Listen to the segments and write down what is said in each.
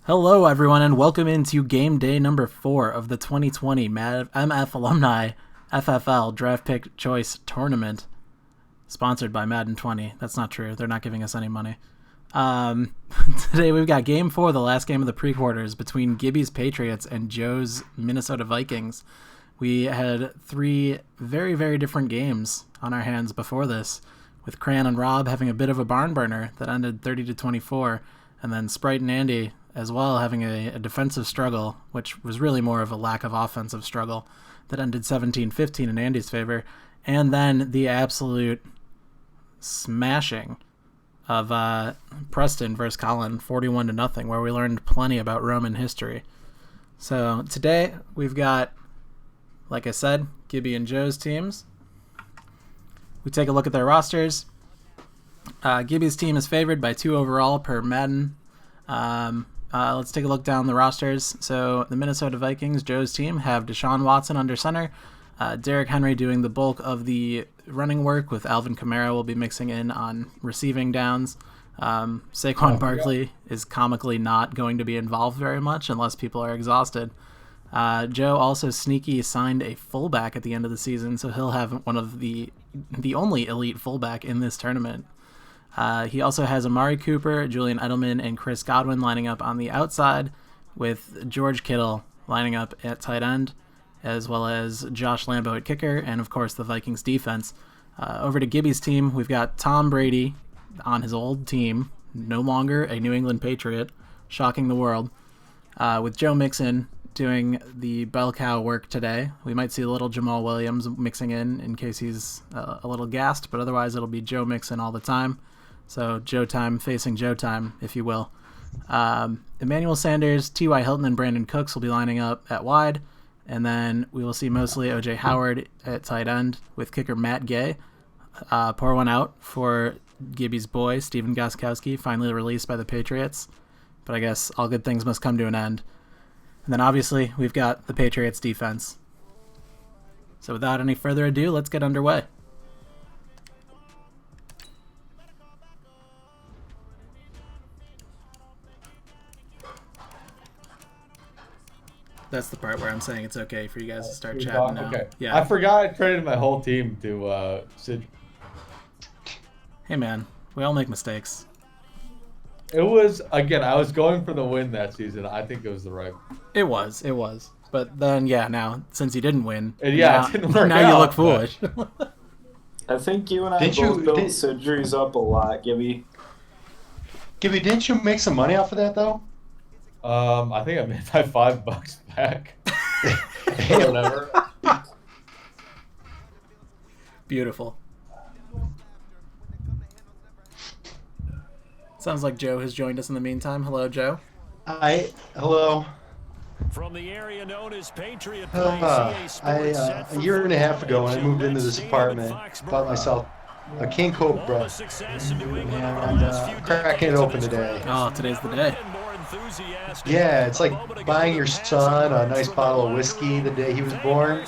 Hello, everyone, and welcome into game day number 4 of the 2020 MF Alumni FFL Draft Pick Choice Tournament, sponsored by Madden 20. That's not true. They're not giving us any money. Today we've got game 4, the last game of the pre-quarters, between Gibby's Patriots and Joe's Minnesota Vikings. We had 3 very, very different games on our hands before this, with Cran and Rob having a bit of a barn burner that ended 30-24, and then Sprite and Andy as well having a defensive struggle, which was really more of a lack of offensive struggle, that ended 17-15 in Andy's favor, and then the absolute smashing of Preston versus Colin, 41-0, where we learned plenty about Roman history. So today we've got, like I said, Gibby and Joe's teams. We take a look at their rosters. Gibby's team is favored by 2 overall per Madden. Let's take a look down the rosters. So the Minnesota Vikings, Joe's team, have Deshaun Watson under center. Derrick Henry doing the bulk of the running work, with Alvin Kamara will be mixing in on receiving downs. Saquon Barkley is comically not going to be involved very much unless people are exhausted. Joe also sneaky signed a fullback at the end of the season, so he'll have one of the only elite fullback in this tournament. He also has Amari Cooper, Julian Edelman, and Chris Godwin lining up on the outside, with George Kittle lining up at tight end, as well as Josh Lambo at kicker, and of course the Vikings defense. Over to Gibby's team, we've got Tom Brady on his old team, no longer a New England Patriot, shocking the world, with Joe Mixon doing the bell cow work today. We might see a little Jamal Williams mixing in case he's a little gassed, but otherwise it'll be Joe Mixon all the time. So Joe time facing Joe time, if you will. Emmanuel Sanders, T.Y. Hilton, and Brandon Cooks will be lining up at wide. And then we will see mostly O.J. Howard at tight end, with kicker Matt Gay. Pour one out for Gibby's boy, Steven Gostkowski, finally released by the Patriots. But I guess all good things must come to an end. And then obviously we've got the Patriots defense. So without any further ado, let's get underway. That's the part where I'm saying it's okay for you guys to start chatting now. Okay. Yeah. I forgot I traded my whole team to Sid. Hey man, we all make mistakes. It was, again, I was going for the win that season. I think it was the right. It was. But then, yeah, now, since you didn't win, It now, didn't work now you out, look foolish. I think you and I both built Sidri's up a lot, Gibby. Gibby, didn't you make some money off of that, though? I think I made my $5 back. Or whatever. Beautiful. Sounds like Joe has joined us in the meantime. Hello, Joe. Hello. From the area known as Patriot A year and a half ago, when I moved into this apartment, bought myself a King Cobra, and cracking it open today. Oh, today's the day. Yeah, it's like buying your son a nice bottle of whiskey the day he was born,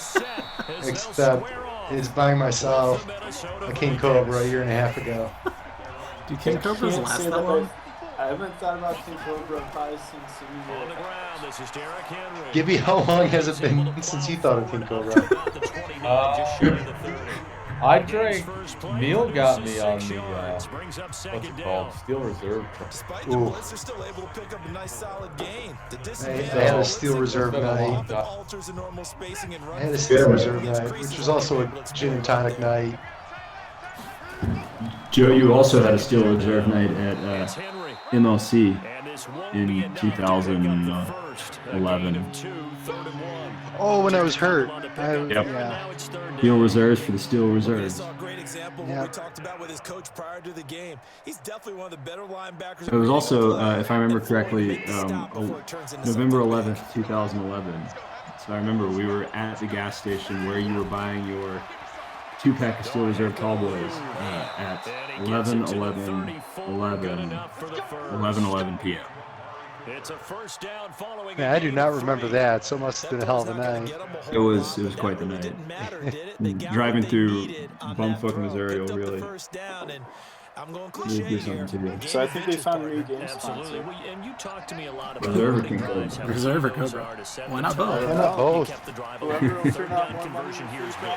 except it's buying myself a King Cobra a year and a half ago. Do King Cobras last that long? I haven't thought about King Cobra probably since Gibby, how long has it been since you thought of King Cobra? I drank. Neil got me on the what's it called? Steel Reserve. Ooh. I had a Steel Reserve night. I had a Steel Reserve night, which was also a gin and tonic night. Joe, you also had a Steel Reserve night at MLC in 2011. Oh, when I was hurt. Yep. Yeah. Steel Reserves for the Steel Reserves. Yep. It was also, if I remember correctly, November 11th, 2011. So I remember we were at the gas station where you were buying your 2-pack of Steel Reserve Tall Boys at 11 p.m. Man, I do not remember that, so it must have been a hell of a night. It was quite the night. Driving through bumfuck Missouri, really. I'm going cliche here. So I think they found a new game Absolutely. sponsor. And you talked to me a lot about Reserve or the King guys Cobra? how Reserve or those Cobra? are to set Why the not tone. both? Why not both? He kept the drive Whoever alive. will Third turn out down more conversion money here is good.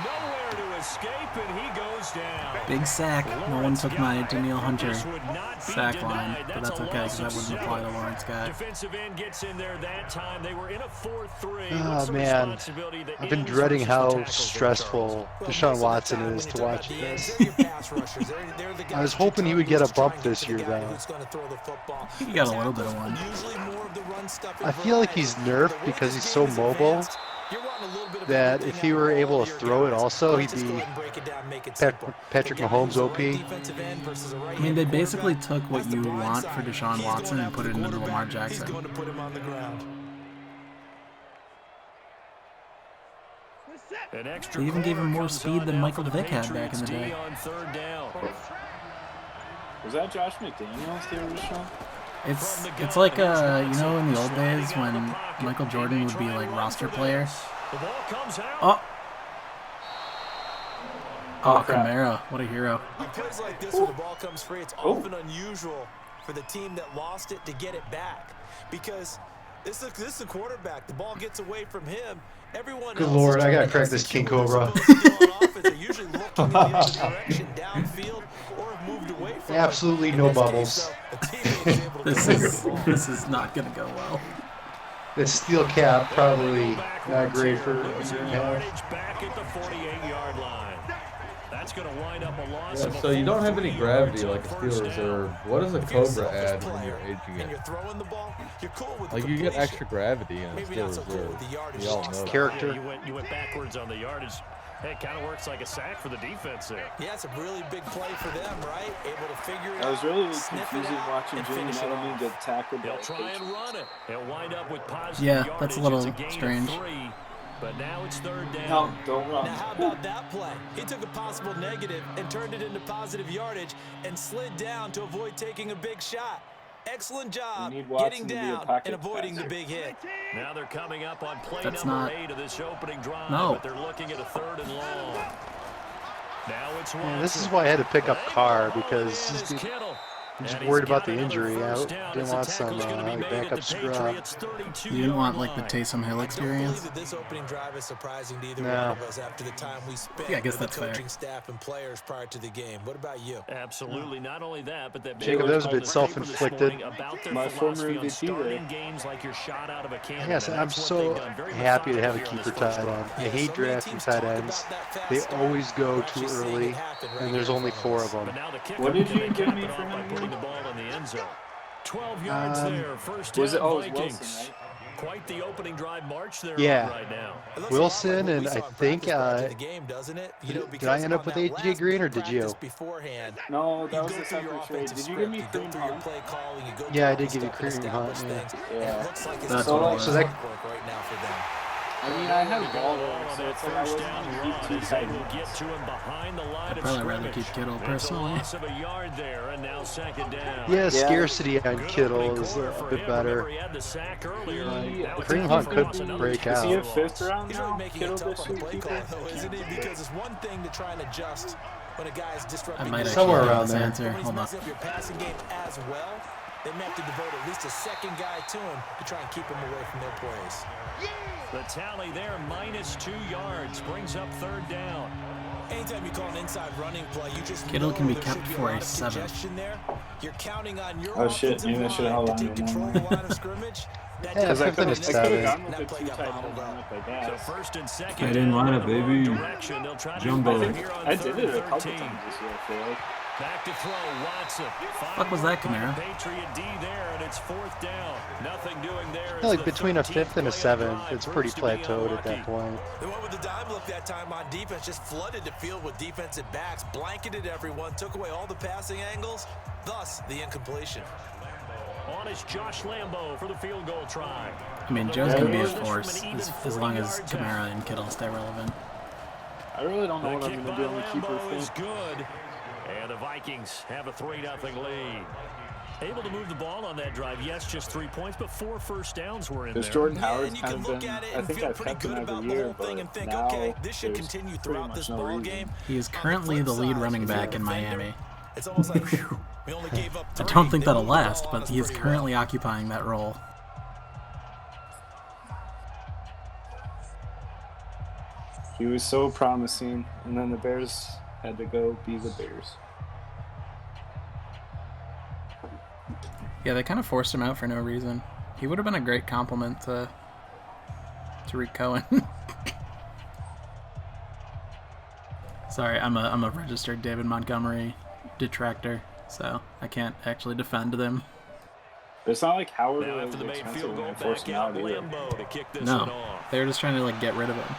Nowhere to escape, and he goes down. Big sack. No one took my Daniil Hunter This would not be sack denied. line, but that's a okay loss because that of wouldn't apply to 7. Lawrence Guy. Defensive end gets in there that time. They were in a 4-3. Oh, What's the man. responsibility that I've been ends dreading versus the how tackles there, stressful Well, Deshaun most of the Watson time is when to you talk watch about the ends, this. they're your pass rushers. They're the guys I was that you hoping he turn would get to a bump try and this get to year, the guy though. who's gonna throw the football. He got a little bit of one. Usually more of the run-stuffing I feel like he's variety. nerfed But the way because this he's game so is mobile advanced, you're wanting a little bit of that everything if he out were of able all to your throw it guys. also, Let's he'd just go be ahead and break it down, make it Pat- simple. Patrick The guy Mahomes who's a OP. right defensive end versus a I mean, right-handed they basically quarterback. took what That's the you blind want side. for Deshaun He's Watson going and after put it the into Lamar quarterback. He's Jackson. going to put him on the ground. An extra They even gave him more comes speed on than now Michael for the Vick had back in the Patriots day. D on third down. Was that Josh McDaniels the original? It's like you know in the old days when Michael Jordan would be like roster player. The ball comes out. Oh, crap. Kamara, what a hero! On plays like this, where the ball comes free, it's often unusual for the team that lost it to get it back, because this is the quarterback. The ball gets away from him. Everyone Good else Lord, is I gotta trying to crack this execute King what they're Cobra. supposed to do on offense. They're usually looking in the other direction, downfield, or have moved away from it. Absolutely In no this case, bubbles. though, the teammate is able to This go is with the ball. this is not gonna go well. This steel cap probably not great for a year Losing and a half. yardage back at the 48-yard line. That's going to wind up a loss Yeah, of a so you don't have 43 any gravity yards like a on steel first reserve. down. What does a If you're a Cobra selfish add when player you're aging and it? you're throwing the ball, you're cool with the Like you get completion. extra gravity in a Maybe steel not so cool reserve. with the yardage. We all know that. Character. Yeah, you went backwards on the yardage. Hey, it kind of works like a sack for the defense there. Yeah, it's a really big play for them, right? Able to figure it I was out, really sniff it confusing out, watching and Jimmy finish it Edelman off. get tackled by He'll the try and Patriots. run it. He'll wind up with positive Yeah, yardage. that's a little It's gain of strange. 3, but now it's third down. No, don't run. Now, how about that play? He took a possible negative and turned it into positive yardage and slid down to avoid taking a big shot. Excellent job need Watson getting to be a down pocket and avoiding passer. the big hit. Now they're coming up on play That's number not- 8 of this opening drive, No. but they're looking at a third and long. Now it's Man, this is Watson. why I had to pick up Carr, All because in is Kittle. I'm just And he's worried about got the another injury. I first down didn't as the want some tackle's gonna be like made at backup the scrub. Patriots' 32 You didn't want like the line. Taysom Hill I don't experience. believe that this opening drive is surprising to either No. one of us after the time we spent Yeah, I guess with the that's fair. coaching staff and players prior to the game. What about you? Absolutely. Not only that, but that Jacob, big that was a bit paper this self-inflicted. morning about their My former philosophy on MVP starting there. games like you're shot out of a cannon. Yes, and I'm that's what so they've done. Very happy to have a methodical here on keeper this first tight drive. end. I Yeah, hate so many drafting teams tight talk ends. about that fast They start. always go We're too actually seeing early, it happen right and there's here in only front 4 of of us. But them. now the kicker What did can you they give cap me it for off by him putting again? the ball in the end zone. 12 yards there. First down Was it? Oh, it was Vikings. Wilson, right? Quite the opening drive march there Yeah. right now. It looks a lot Wilson, like what and we saw I in think, practice prior to the game, doesn't it? You know, did I because end up on with that AJ last Green or big did you? practice beforehand, No, that you was go the through your separate trade. offensive Did you script, give me you go Kareem through your Hunt? play calling, you go Yeah, I back did and give you step and Kareem Hunt, establish yeah. things, Yeah. and it looks like it's That's a what it lot was. of So that- work right now for them. I mean, I had Ball ball on there, so that it's like I first wasn't down going to run be too as they tight. will get to him behind the line I'd of probably rather scrimmage. keep Kittle It's a personally. loss of a yard there, and now second down. Yeah, scarcity on Good Kittle opening is quarter a for bit him. better. Remember, he had the sack earlier. Now it's Kareem a Hunt for could loss, another break chance. Is he a out. fifth round He's now? really making Kittle it tough this on the week, play keeper? call, though, isn't he? Because it's one thing to try and adjust when a guy is I disrupting might your actually Somewhere have around this there. answer. But when he's Hold on. messing up your passing game as well, they may have to devote at least a second guy to him to try and keep him away from their plays. The tally there, -2 yards, brings up third down. Anytime you call an inside running play, you just Kittle know can be there kept should be for a a lot of 7. congestion there. You're counting on your Oh, shit, offensive maybe I should've line held to on take to it control of longer. the line of scrimmage. That Yeah, didn't Because I fifth could and have a gone 7. with That the play two got tight bottled ends up. like So that. first and second Tight end down in lineup, the wrong baby. direction. They'll try to Jumbo. move I it think here on I third did it a and couple 13. times this year, I feel like. Back to throw, Watson. Fuck was that, Kamara? Patriot D there, and it's fourth down. Nothing doing there. I feel like between a 5th and a 7th, it's pretty plateaued at that point. They went with the dime look that time on defense, just flooded the field with defensive backs, blanketed everyone, took away all the passing angles, thus the incompletion. On is Josh Lambo for the field goal try. I mean, Joe's going to be a force as long as Kamara and Kittle stay relevant. I really don't know The what I'm kick going by to do on the keeper Lambo is thing. good. And the Vikings have a 3-0 lead. Able to move the ball on that drive. Yes, just 3 points, but 4 first downs were in There's there. Jordan Yeah, Howard's and you kind can of look been, at it I and think feel I've pretty kept him good every about the year, whole thing but and think, now okay, this should there's continue pretty throughout much this no ball reason. game. He is On the currently flip the lead side, running if you're a back in defender, Miami. It's almost like we only gave up I 3. don't think They that'll moved the last, ball on but us he is pretty currently well. occupying that role. He was so promising, and then the Bears had to go be the Bears. Yeah, they kind of forced him out for no reason. He would have been a great compliment to Tariq Cohen. Sorry, I'm a registered David Montgomery detractor, so I can't actually defend them. It's not like Howard Now was after the made expensive field when goal, they forced back him out out either. Lambeau to kick this one No, off. they were just trying to like get rid of him.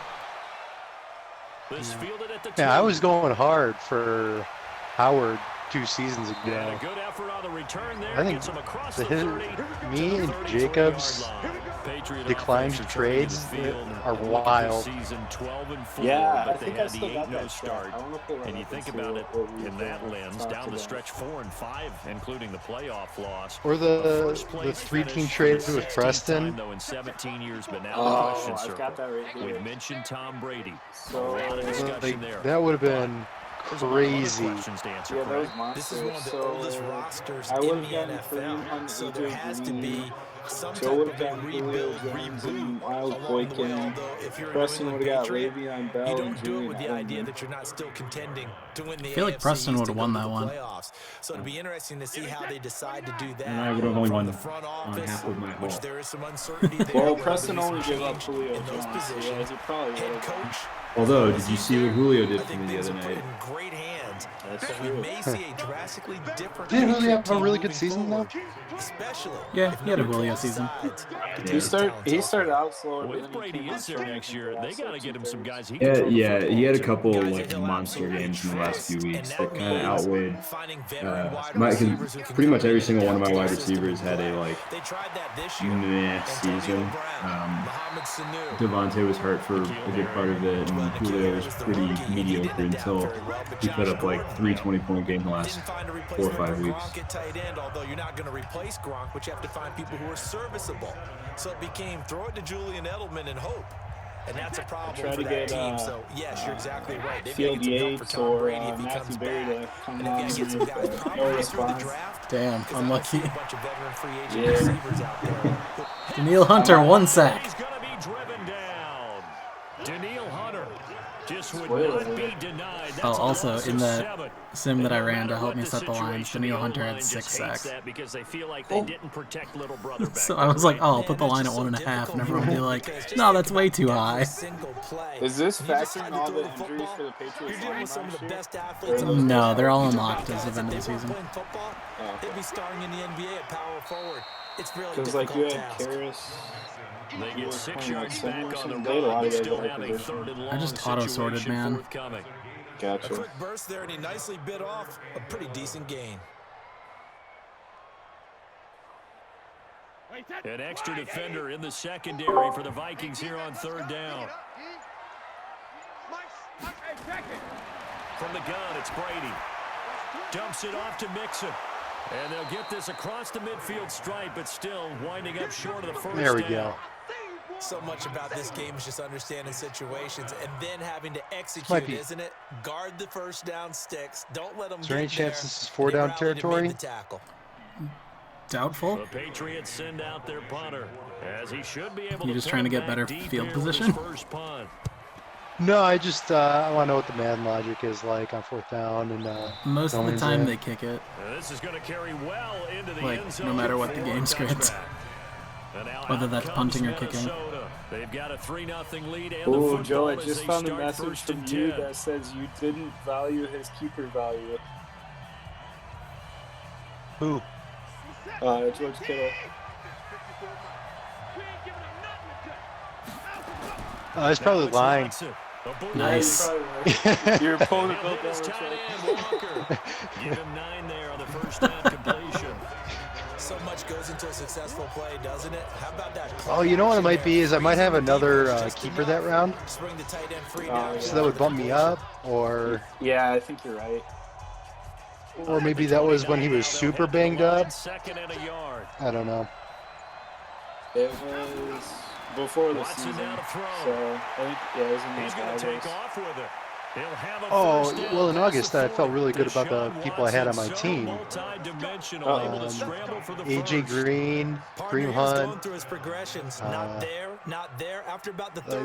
This fielded at the Yeah, I 2. was going hard for Howard 2 seasons And ago. a good effort on the return there. I think Gets him across the the hit, 30 me to the and 34-yard Jacobs line. Patriot declined offense trades returning to the field. are Looking wild. this season 12-4, Yeah, but I they think I had the still got 8-0 that start. I want to pull that And you up think and see about it what we in that lens, talked down the about. stretch 4-5, including the playoff loss. Or A the first-place 3-team finish trade for the with 16th Preston. time, though, in 17 years, but now the Oh, question I've circle. got that right here. We've mentioned Tom Brady. So, a lot of discussion Like, there. that would have been There's a lot of other crazy. questions to answer, Yeah, that was Craig. monsters. This is one of the so oldest rosters I in would the have gotten Kareem NFL, Hunt, so there has to be some Joe type would of have a gotten Julio rebuild, Jones and reboot Miles along the way. Boykin. Although if you're a New Preston England would have got Patriot, Le'Veon Bell you and don't do it Julian with the idea Edelman. that you're not still contending to win the I feel like AFC Preston East would to have go won to that the one. playoffs. So it'd be interesting to see how they decide to do that. And I would have only from won the front on office, half of my which haul. there is some uncertainty there. Well, where Preston there'll only be some gave up change Julio in those Jones, so yeah, positions. he probably would Head have won. coach. Although, did you see what Julio did I for think me the things other are put night? in great hands. That's But true. we may see a drastically different Didn't Julio Patriot have a team really good moving season, though? forward, especially Yeah, if he had a nobody Julio else season. decides to Yeah. take He the talents started off. out slower, Well, but if then he Brady came on is there strong next for year, the they last got to get him some two-thirds. guys he can throw the Yeah, football he had a to. couple Guys that like he'll monster absolutely games in the last few trust, weeks and that kind of means outweighed finding veteran wide my, receivers who can pretty much come in every and single one of my adapt wide to the system receivers and had a play. like They tried that this year. meh Antonio season. Brown, Mohamed Sanu. Devontae was hurt for a good part of it, and Julio was pretty mediocre until he put up like 3 20-point games in the last Didn't find a 4 or replacement 5 for weeks. Gronk at tight end, although you're not going to replace Gronk, but you have to find people who are serviceable. So it became throw it to Julian Edelman and hope. And that's a problem Try for to that get, team. So, yes, you're exactly right. They've Field got to get some help Yates for Tom or Brady if he Matthew comes Berry back. to come And on if you get some with guys no probably through the response. draft, Damn, because I don't see unlucky. a bunch of veteran free agent Yeah. receivers out there. Daniil Hunter, 1 sack. He's going to be driven down. Daniil Hunter just would Spoiler not be alert. denied. That's Oh, a also, loss in of the 7. sim that I And no ran to matter help what me the set the lines, situation, Daniil the Hunter O-line had just 6 hates sacks. that because they feel like they didn't protect little brother back So there, I was like, right? oh, I'll put the line at 1.5, and everyone would be like, no, that's way too high. Is this factoring all the injuries for the Patriots You're dealing line with some of last the year? best athletes. Or in the No, league. they're all You talk unlocked about as of guys end of that the they weren't season. playing football, they'd be starting in the NBA at power forward. It's really Because like you difficult had task. Karras. They get 6 playing like yards center or back on the something. They had a lot run, of but guys still at that have a position. 3rd and long I just auto-sorted, situation man. forthcoming. A Gotcha. quick burst there, and he nicely bit off a pretty decent gain. An extra defender in the secondary for the Vikings here on 3rd down. From the gun, it's Brady. Dumps it off to Mixon. And they'll get this across the midfield stripe, but still winding up short of the first There we down. go. So much about this game is just understanding situations and then having to Might execute, be- isn't it? Guard the first down sticks. Don't let them Is there any get chance there, this is and 4 he down rallied and made territory? the tackle. Doubtful. The Patriots send out their punter, as he should be able You to just put trying to it get back better deep field here with his position? first punt. No, I just I want to know what the Madden logic is like on 4th down and Most of the going time in. they kick it. And this is going to carry well into the Like, end no zone matter what the for game a script. touchback. And now Whether out that's comes punting or kicking. Minnesota. They've got a 3-0 lead and the Oh, football Joe, I as just they found a start message 1st from and you 10. that says you didn't value his keeper value. Who? George Kittle. He's probably Now it's lying. Watson. A boot Nice. Your opponent He'll built hit his that tight much. end, Walker. Give him 9 there on the first down completion. So much goes into a successful play, doesn't it? How about that? Oh, you know what it might be is I might have another keeper that round, Spring the tight end free Oh, now. yeah. so that would bump me up, or Yeah, I think you're right. Or maybe that was when he was super banged up. I don't know. It was before the season, so I think, yeah, it was in August. Oh, well, in August, I felt really good about the people I had on my team. AJ Green, Kareem Hunt.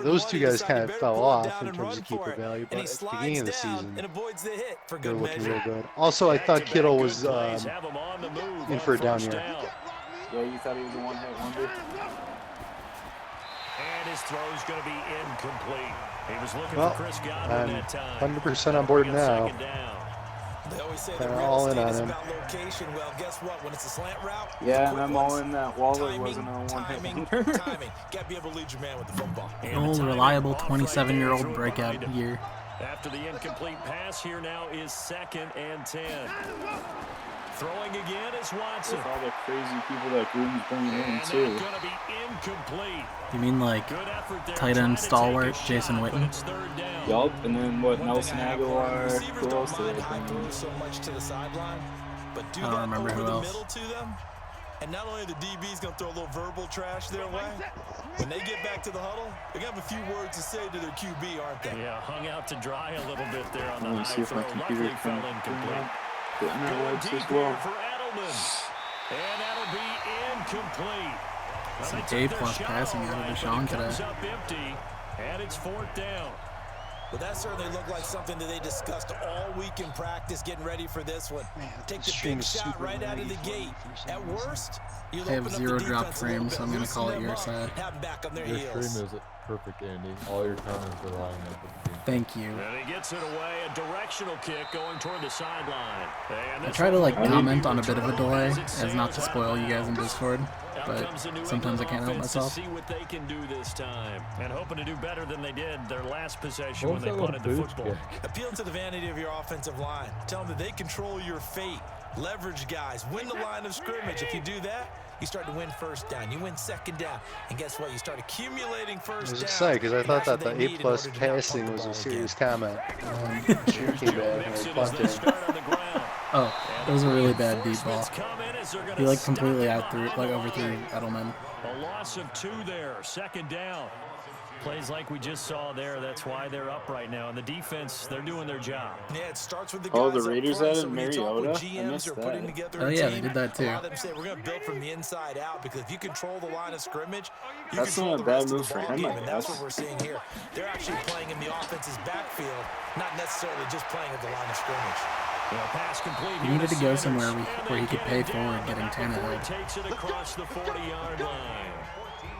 Those two guys kind of fell off in terms of keeper value, but at the beginning of the season, they were looking real good. Also, I thought Kittle was in for a down year. Yeah, you thought he was a one-hit wonder? And his throw's going to be incomplete. He was looking for Chris Godwin that time. 100% on board now. They always say Kind of all in on him. Well, guess what? When it's a slant route, yeah, and I'm all in that Waller wasn't on one-hit wonder. Timing. Got to be able to lead your man with the football. Old, reliable 27-year-old breakout year. After the incomplete pass, here now is 2nd and 10. Throwing again is Watson. With all the crazy people that Gruden's bringing in, too. Going to be incomplete. You mean like tight end stalwart Jason Witten? Yup, and then what, Nelson Aguilar, who else did they bring in? I don't remember who else. And not only the DB's going to throw a little verbal trash their way, when they get back to the huddle, they're going to have a few words to say to their QB, aren't they? Yeah, hung out to dry a little bit there on the Let me see if my computer can get my legs as well. For Edelman. And that'll be incomplete. Some A-plus passing out of Deshaun today. Up empty, and it's 4th down. Well, that certainly looked like something that they discussed all week in practice, getting ready for this one. Take the big shot right out of the gate. At worst, you'll I have open up 0 the drop defense frames, so I'm going to call it your side. Have them back on their Your heels. stream is perfect, Andy. All your comments are lining up. Thank you. And he gets it away, a directional kick going toward the sideline. I try to like comment on a bit of a delay as not to spoil you guys in Discord, but sometimes I can't help myself. See what they can do this time, and hoping to do better than they did their last possession when they punted the football. Appeal to the vanity of your offensive line. Tell them that they control your fate. Leverage guys. Win the line of scrimmage. If you do that, you start to win 1st down. You win 2nd down. And guess what? You start accumulating 1st down. I was excited because I thought that the A-plus passing was a serious comment. Shoot came back and I punted. Oh, it was a really bad deep ball. He like completely overthrew Edelman. A loss of 2 there. 2nd down. Plays like we just saw there. That's why they're up right now. And the defense, they're doing their job. Yeah, it starts with the guys the Raiders added Mariota? I missed that. Oh, yeah, they did that too. A lot of them say we're going to build from the inside out because if you control the line of scrimmage, you that's control not a the bad rest move of the for ball him, game, I and that's guess. what we're seeing here. They're actually playing in the offense's backfield, not necessarily just playing at the line of scrimmage. Pass complete. He needed to go somewhere where he could pay forward getting Tannehill. Takes it across the 40-yard line.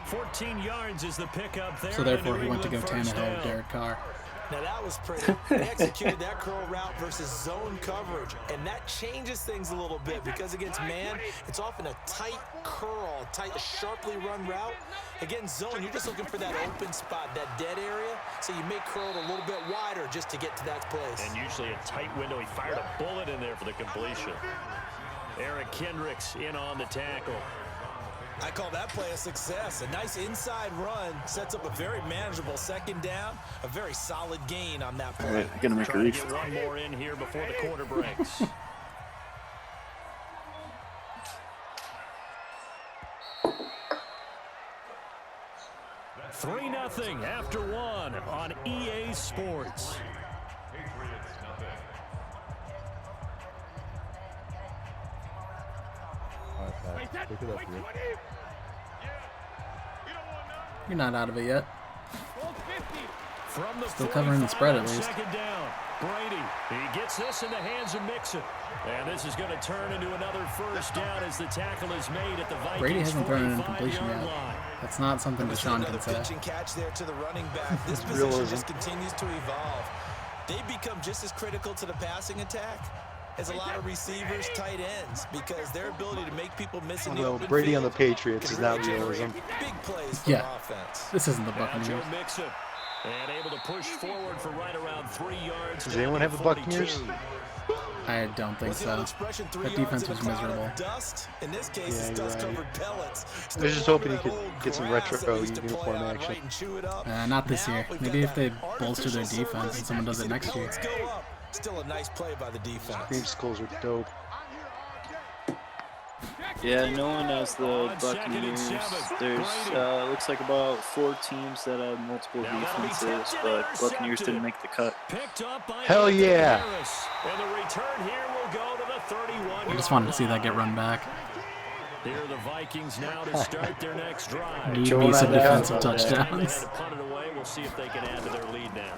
14 yards is the pickup there. So therefore he went to go Tannehill with Derek Carr. Now that was pretty. They executed that curl route versus zone coverage, and that changes things a little bit because against man, it's often a tight curl, tight, sharply run route. Against zone, you're just looking for that open spot, that dead area, so you make curl a little bit wider just to get to that place. And usually a tight window. He fired a bullet in there for the completion. Eric Kendricks in on the tackle. I call that play a success. A nice inside run sets up a very manageable 2nd down. A very solid gain on that play. All right, gonna make a Trying to reach. get one more in here before the quarter breaks. Three 0 after 1 on EA Sports. Pick it up here. You're not out of it yet. From the Still covering the spread at least. 2nd down. Brady, he gets this in the hands of Mixon. And this is going to turn into another 1st down as the tackle is made at the Vikings. Brady hasn't thrown an incompletion 45-yard yet. line. That's not something Deshaun can say. Pitch and catch there to the running back. This position just continues to evolve. They become just as critical to the passing attack as a lot of receivers, tight ends, because their ability to make people miss in the open Brady field on the Patriots can is not really realism. generate big plays for Yeah. offense. This isn't the Now Buccaneers. Joe Mixon, and able to push forward for right around 3 yards. Does anyone have the Buccaneers? I don't think so. That defense was miserable. Dust. In this case, Yeah, it's you're dust-covered pellets. I was just hoping he could get some retro uniform action. Not this year. Maybe if they bolster their defense and someone does it next year. Still a nice play by the defense. Creamsicles are dope. Yeah, no one has the Buccaneers. There's looks like about 4 teams that have multiple defenses, but Buccaneers didn't make the cut. Hell yeah! And the return here will go to the 31. I just wanted to see that get run back. Here are the Vikings now to start their next drive. Need me some defensive touchdowns. And punt it away. We'll see if they can add to their lead now.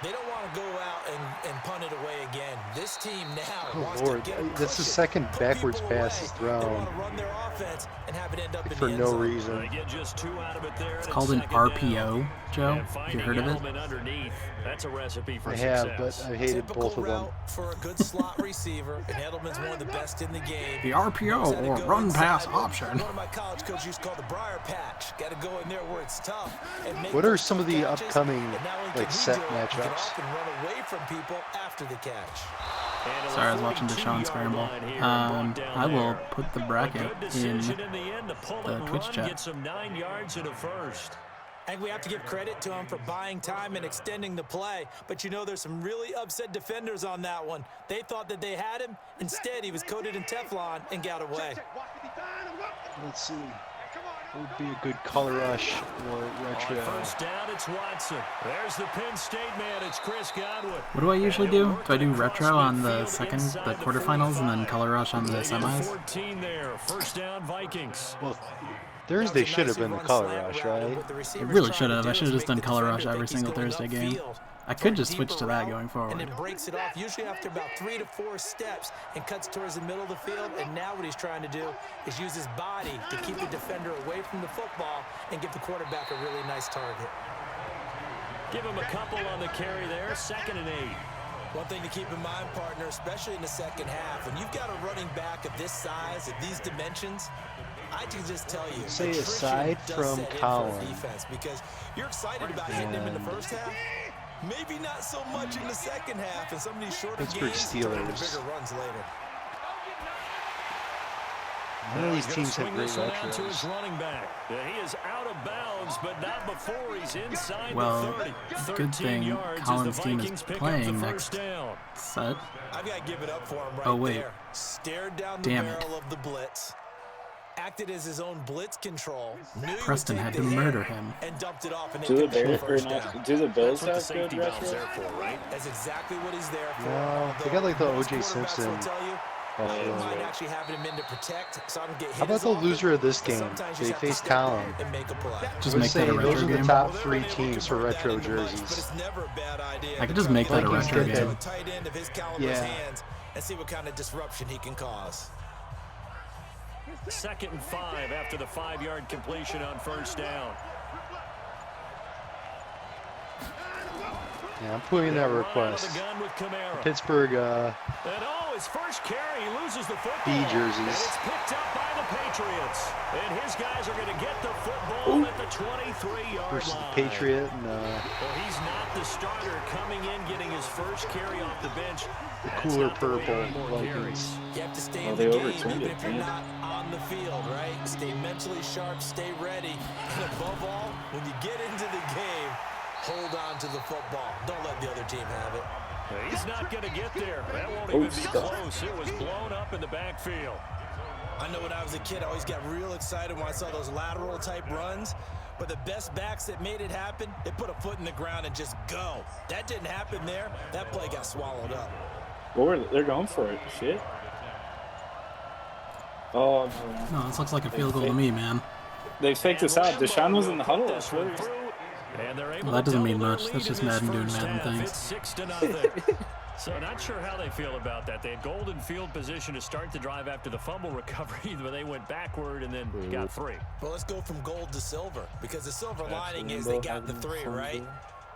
They don't want to go out and punt it away again. This team now wants Lord, to get that's the second backwards pass he's They thrown want to run their offense and have it end up in for the end no zone. reason. They get just 2 out of it there. It's called an RPO, Joe. Have you heard of it? Underneath. That's a recipe for I success. have, but I hated Typical both of them. route for a good slot receiver, and Edelman's one of the best in the game. The RPO or run pass option. One of my college coaches used to call the Briar Patch. Got to go in there where it's tough. And make What are those some of the catches, upcoming and not only like can he set do it, he can matchups? often run away from people after the catch. Sorry, I was watching Deshaun scramble. I will put the bracket in the Twitch chat. Get some 9 yards and a first. I think we have to give credit to him for buying time and extending the play. But you know, there's some really upset defenders on that one. They thought that they had him. Instead, he was coated in Teflon and got away. Let's see. What would be a good color rush or retro? First down, it's Watson. There's the Penn State man. It's Chris Godwin. What do I usually do? Do I do retro on the quarterfinals, and then color rush on the semis? 14 there. First down, Vikings. Well, Thursday should have been the color rush, right? It really should have. I should have just done color rush every single Thursday game. I could just switch to that going And forward. then breaks it off, usually after about 3 to 4 steps, and cuts towards the middle of the field. And now what he's trying to do is use his body to keep the defender away from the football and give the quarterback a really nice target. Give him a couple on the carry there. 2nd and 8. One thing to keep in mind, partner, especially in the second half, when you've got a running back of this size, of these dimensions, I can just tell you, Say attrition aside does from set in for Colin defense, because you're excited about hitting him in the first half. Maybe not so much in the second half, and some of these shorter Pittsburgh games turn into Steelers. bigger runs later. None of these teams have Swing great this one out to his retros. running back. He is out of bounds, but not before he's inside Well, the 30. good 13 thing yards as Colin's the team is Vikings pick up playing the next first down. set. I've got to give it up for him right Oh, wait. there. Stared down the Damn it. barrel of the blitz. Acted as his own blitz control. Knew he would Preston take had the to hit murder him. and dumped it off, and Do the they Bears first down. do the Bills That's what the have good safety valve's there retros? for, right? That's exactly what he's there for. No, they got like the Most O.J. quarterbacks Simpson will tell you, Buffalo. they might actually having him in to protect, so I don't get hit How about as the often, loser of this but game? sometimes you They just have to face step up Colin. and make a play. Just I would make say that a those retro are the game. top Well, they're 3 not able to teams for convert that retro into much, but jerseys. it's never a bad idea I could to just try make to that a put retro it into game. a tight end of his caliber's Yeah. hands and see what kind of disruption he can cause. 2nd and 5 after the 5-yard completion on first down. Yeah, I'm putting that request. Pittsburgh And his first carry, he loses the football. B And jerseys. it's picked up by the Patriots. And his guys are going to get the football at the 23-yard versus line. the Patriot and Well, he's not the starter coming in, getting his first carry off the bench. the That's cooler not the way purple anymore Vikings. carries. You have to stay Oh, in they the game, overturned even it, if you're man. not on the field, right? Stay mentally sharp, stay ready, and above all, when you get into the game, hold on to the football. Don't let the other team have it. He's not going to get there. That won't even be close. It was blown up in the backfield. I know when I was a kid, I always got real excited when I saw those lateral-type runs. But the best backs that made it happen, they put a foot in the ground and just go. That didn't happen there. That play got swallowed up. They're going for it. Shit. Oh, no. No, this looks like a field goal to me, man. They faked us out. Deshaun was in the huddle. This one through, and they're able Well, that to doesn't mean double their much. lead That's just in this Madden doing first Madden half. things. It's 6-0. So not sure how they feel about that. They had golden field position to start the drive after the fumble recovery, but they went backward and then got 3. Well, let's go from gold to silver, because the silver lining is they got the 3, right?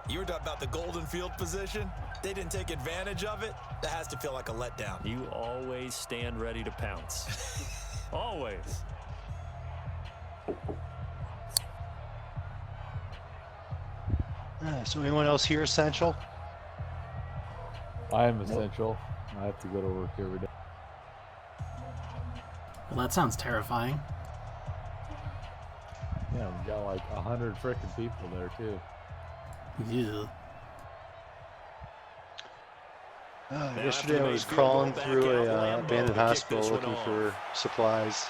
You were talking about the golden field position. They didn't take advantage of it. That has to feel like a letdown. You always stand ready to pounce. Always. So anyone else here essential? I am essential. I have to go to work every day. Well, that sounds terrifying. Yeah, we got like 100 freaking people there too. Yeah. Yesterday I was crawling through a abandoned hospital looking for supplies.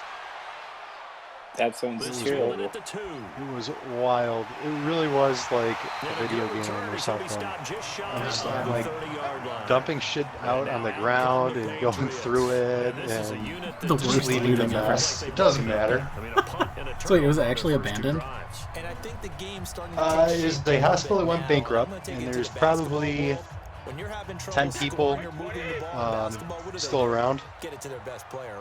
That sounds terrible. It was wild. It really was like a video game or something. I'm like dumping shit out on the ground and going through it and The worst leaving the looting ever. mess. It doesn't matter. So wait, it was actually abandoned? It is the hospital that went bankrupt, and there's probably 10 people still around,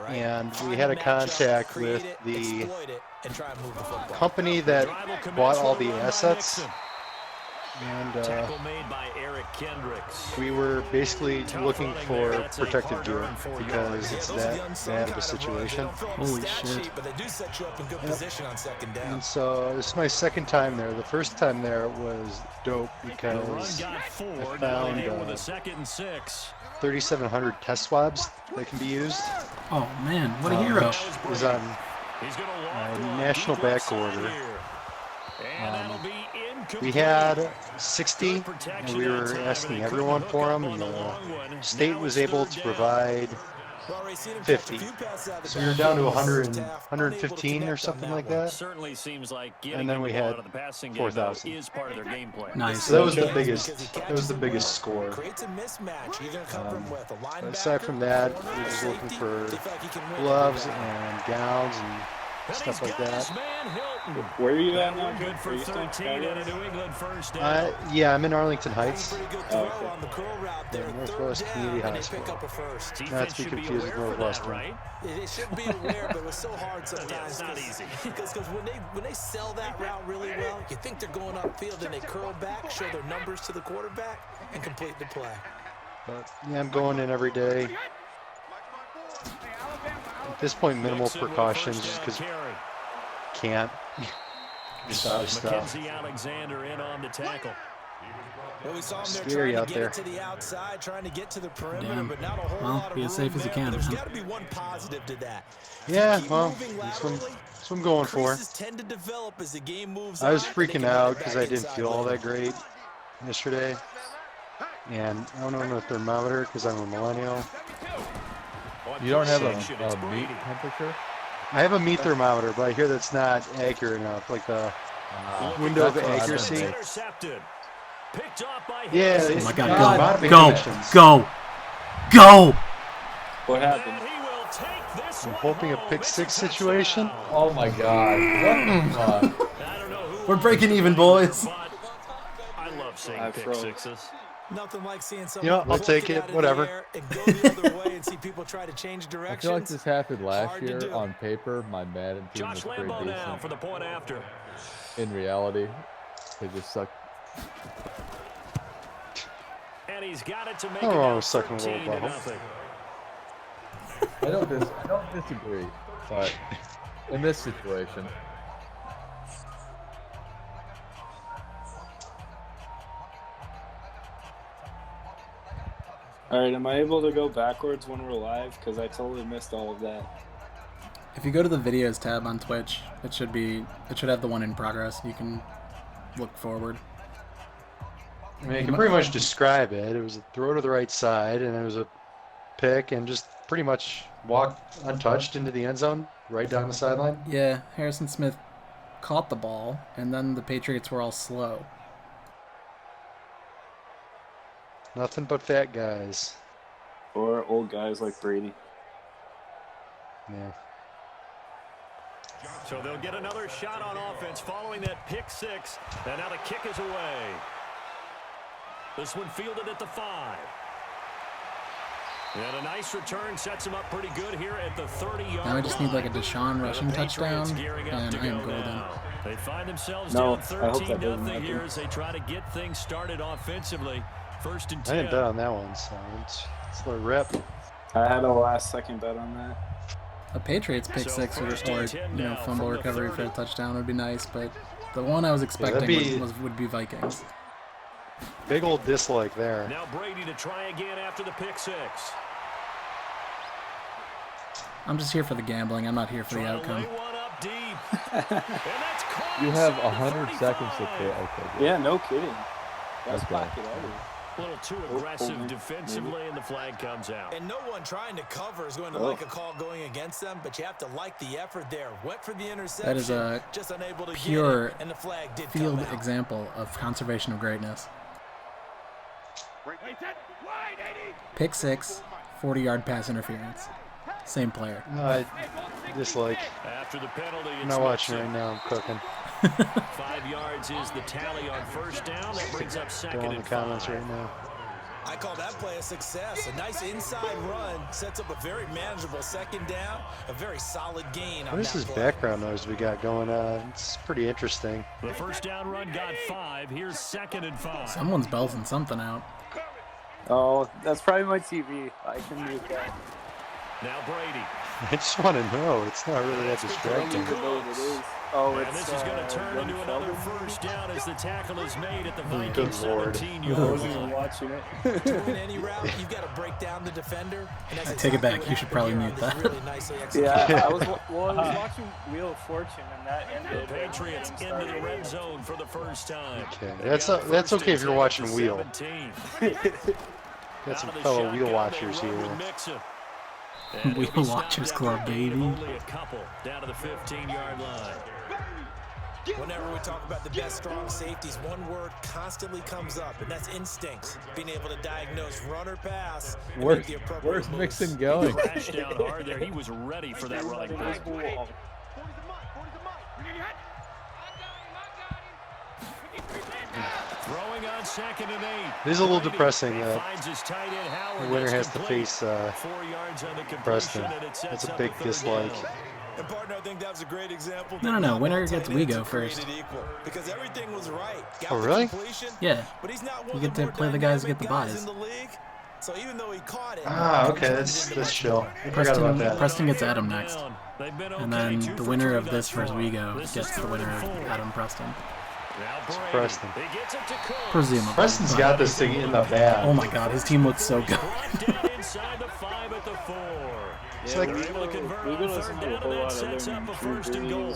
and we had a contact with the company that bought all the assets, and we were basically looking for protective gear because it's that bad of a situation. Holy shit. And so this is my second time there. The first time there was dope because I found 3,700 test swabs that can be used. Oh man, what a hero. Which is on national back order. We had 60, and we were asking everyone for them, and the state was able to provide 50. So we were down to 100 and 115 or something like that. And then we had 4,000. Nice. So that was the biggest. That was the biggest score. Aside from that, we were just looking for gloves and gowns and stuff like that. Where are you at now? Good for 13 and a New England first down. Yeah, I'm in Arlington Heights. Oh, okay. Northwest Community Hospital. Not to be confused with Northwestern. It shouldn't be rare, but it was so hard sometimes. It's not easy. Because when they sell that route really well, you think they're going upfield and they curl back, show their numbers to the quarterback, and complete the play. But yeah, I'm going in every day. At this point, minimal precautions just because can't. Just other stuff. Alexander in on the tackle. Well, we saw him there Scary trying out to there. get it to the outside, trying to get to the perimeter, Damn. but not a whole Well, lot of be as safe room as you there. can, There's man. got to be one positive to that. Yeah, Keep well, moving that's laterally. what I'm going for. Creases tend to develop as the game moves I was on, and they freaking can out run it because back I didn't inside feel all later. that great yesterday. And I don't know the thermometer because I'm a millennial. You don't have a meat temperature? I have a meat thermometer, but I hear that's not accurate enough. Like the window of That's what I've been accuracy. doing. Intercepted. Picked off by Yeah, Harrison. Oh my God, god, big go! questions. Go! Go! What And happened? he will take this I'm one hoping a home. pick It's six touchdown. situation. Oh my god. What the fuck? I don't know who We're breaking won even, this, boys. but I love seeing I pick froze. sixes. Nothing like seeing You know, someone I'll pluck take it it, out of the whatever. air and go the other way and see people try to change I directions. feel like this happened last Hard to year do. on paper. My Madden team was Josh pretty Lambeau now decent. for the point after. In reality, they just suck. And he's got it to make Nothing it wrong now with sucking a little 13-0. I don't disagree, but in this situation, Alright, am I able to go backwards when we're live? Because I totally missed all of that. If you go to the videos tab on Twitch, it should have the one in progress. You can look forward. I mean, you can pretty much describe it. It was a throw to the right side, and it was a pick, and just pretty much walked untouched into the end zone, right down the sideline. Yeah, Harrison Smith caught the ball, and then the Patriots were all slow. Nothing but fat guys. Or old guys like Brady. Yeah. So they'll get another shot on offense following that pick six. And now the kick is away. This one fielded at the 5. And a nice return sets him up pretty good here at the 30-yard line. Now I just need like a Deshaun rushing The Patriots touchdown, gearing up and to I am go golden. now. They find themselves No, down I hope that doesn't 13-0 here happen. as they try to get things started offensively. First and I 10. didn't bet on that one, so it's a rip. I had a last-second bet on that. A Patriots pick So six or first and 10 now fumble from the recovery for a 30. touchdown would be nice, but the one I was expecting that'd be- would be Vikings. Big old dislike there. Now Brady to try again after the pick six. I'm just here for the gambling. I'm not here for the Trying to outcome. lay one up deep. And that's caught you have inside the 100 seconds to 35. play. Okay, good. Yeah, no kidding. Best Okay. pocket ever. little too aggressive defensively, and the flag comes out. And no one trying to cover is going to like a call going against them, but you have to like the effort there. Went for the interception. That is a just unable to pure get it, and the flag did field come out. example of conservation of greatness. Pick 6, 40-yard pass interference. Same player. No, I dislike. After the penalty, I'm not watching right now. I'm cooking. 5 yards is the tally on first down. That brings up second They're on the and comments 5. right now. I call that play a success. A nice inside run sets up a very manageable second down, a very solid gain on What is that this play. background noise we got going on? It's pretty interesting. The first down run got 5. Here's second and 5. Someone's belting something out. Oh, that's probably my TV. I can mute that. Now Brady. I just want to know. It's not really that I don't distracting. even know what it is. Oh, And it's this is going to turn Young into another Sheldon. first down as the tackle is made at the Good Vikings Lord. 17-yard I wasn't even line. watching it. To win any route, you've got to break down the defender. And that's I take it exactly back. what You should happened probably here mute on that. this really nicely executed Yeah, I play. was watching Wheel of Fortune, and that ended. The Patriots into the red zone for the first time. Okay, They that's got that's first okay and if you're 10 watching at the Wheel. 17. Got some Out of the fellow shotgun, Wheel they watchers run here. with Mixon. And Wheel he'll be stopped Watchers after Club, a gain of baby. Only a couple down to the 15-yard line. Whenever we talk about the best strong safeties, one word constantly comes up, and that's instincts. Being able to diagnose run or pass and make the appropriate Where's moves. Mixon going? Crashed down hard there. He was ready for that running play. Throwing on second and 8. It is a little Brady depressing that finds his tight end Howard. the winner That's has to complete. face 4 yards on the completion, Preston. and it sets That's a up big third dislike. down. And partner, I think that was a great example. No, that no, not winner all gets tight we ends go are first. created equal, because everything was right. Got Oh, the really? completion, Yeah. but he's not one You of get the to more play the guys who get dynamic the guys buys. in the league. So even though he caught it, Ah, okay, that's chill. I forgot about that. Preston gets Adam next. They've been And okay, then 2 the for winner 3 of this thus versus far. Wego This gets is the third winner and of 4. Adam Preston. Now Brady. Preston. He gets it to Cook. Presumably. Preston's but- got this thing in the bag. Oh my god, his team looks so good. Brought down inside the 5 at the 4. It's Yeah, like- They're able to convert we on listen third to a down, whole and that lot of sets them up a first and goal.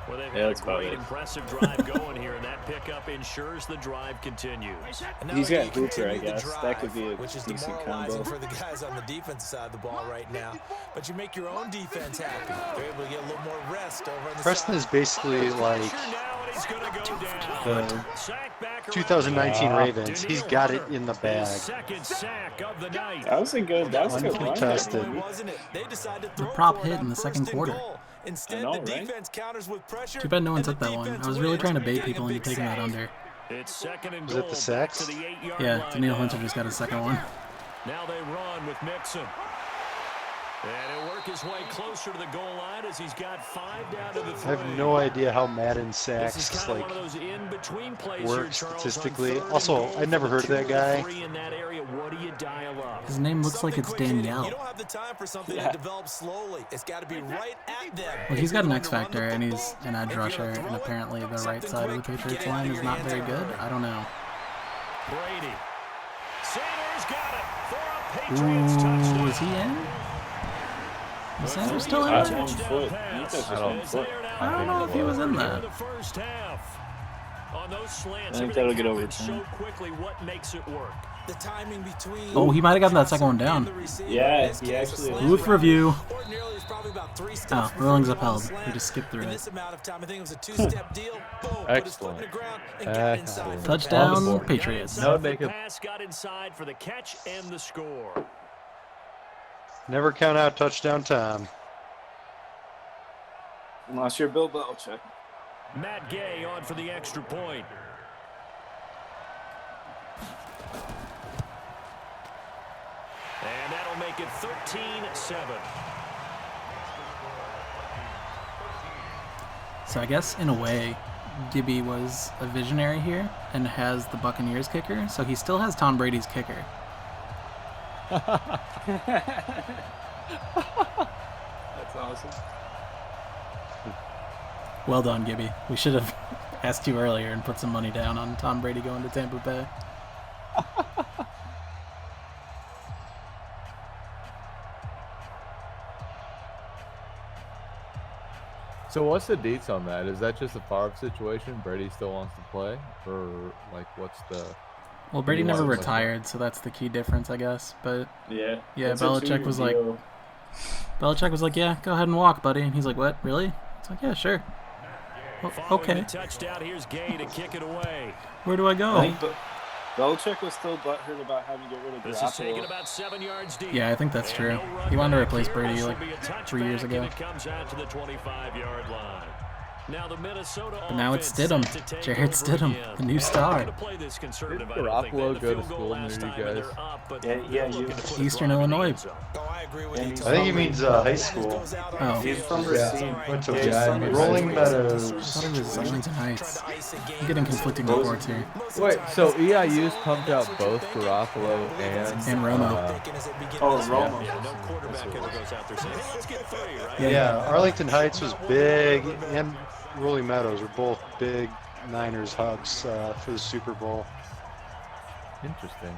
Well, they've Yeah, got that's a about great, it. impressive drive going here, and that pickup ensures the drive continues. And now He's they got Hooper, continue I the guess. That could be a which is decent demoralizing combo. for the guys on the defense side of the ball right now. But you make your own defense happy. They're able to get a little more rest over on the Preston is side. basically like Now, and he's gonna go down. the Sack back around 2019 the Ravens. He's got it in the His bag. second sack of the night. That was a good. That was a good run. Uncontested. Wasn't it? They decided to throw prop for it hit on in the first second and quarter. goal. Instead, know, the right? defense counters with pressure. Too bad no one and the took that one. defense I was really wins, trying to bait getting people a into big taking that sack. under. It's second and Was goal. it the Back sacks? to the 8-yard Yeah, line Daniil now. Hunter just got his second one. Now they run with Mixon. And he'll work his way closer to the goal line as he's got 5 down to the 3. I have no idea how Madden This is sacks kind of like one of those in-between plays work here, Charles, on statistically. 3rd and Also, goal I'd never from heard of that 2 to guy. 3 in that area. What do you dial up? His name looks like Something it's quick hitting. Danielle. You don't have the time for something Yeah. that develops slowly. It's got to be right at them. Well, he's If got an you're X going to run Factor, the and he's football, an edge if you're rusher, gonna and throw it, apparently the right something side of the quick, Patriots get it out line of is your not hands very and good. hurry. I don't know. Brady. Sanders got it for a Patriots touchdown. Ooh, is he in? Is Sanders still in That's there? one foot. You touched his one foot. I don't know if he was in that. The first half. On those slants, I think everything that'll get happens so overturned. quickly. What makes it work? The timing between Oh, he might have gotten that second one down. and the receiver. Yeah, In this he case, a actually- slant Booth route. review. Ordinarily, it's probably about 3 Oh, steps before ruling's you call a upheld. slant. We just skipped through In it. this amount of time, I think it was a 2-step deal. Boom, put his foot in the Excellent. ground and got inside. Excellent. for the Touchdown, pass. board. Patriots. That would make The a pass got inside for the catch and the score. Never count out touchdown time. Unless you're Bill Belichick. Matt Gay on for the extra point. And that'll make it 13-7. So I guess in a way, Gibby was a visionary here and has the Buccaneers kicker, so he still has Tom Brady's kicker. That's awesome. Well done, Gibby. We should have asked you earlier and put some money down on Tom Brady going to Tampa Bay. So what's the dates on that? Is that just a Favre situation? Brady still wants to play, or like what's the? Well, Brady never retired, so that's the key difference, I guess. But yeah, Belichick was like, yeah, go ahead and walk, buddy. And he's like, what? Really? It's like, yeah, sure. Well, okay. Touchdown. Here's Gay to kick it away. Where do I go? I think Belichick was still butthurt about having to get rid of This is taken about 7 yards deep. Yeah, I think that's true. He wanted to replace Brady like 3 years ago. It comes out to the 25-yard line. Now the Minnesota But now it's Stidham, Jarrett Stidham, the new star. Did Garoppolo go to school near you guys? Yeah, Eastern Illinois. I agree with you. I think he means high school. Oh, He's from Racine. Went to Rolling Meadows. I thought it was Arlington Heights. I'm getting conflicting reports here. Wait, so EIU's pumped out both Garoppolo and Romo. Romo. Yeah, no quarterback ever goes out there saying, hey, let's get 3, right? Yeah, Arlington Heights was big, and Rolling Meadows were both big Niners hubs for the Super Bowl. Interesting.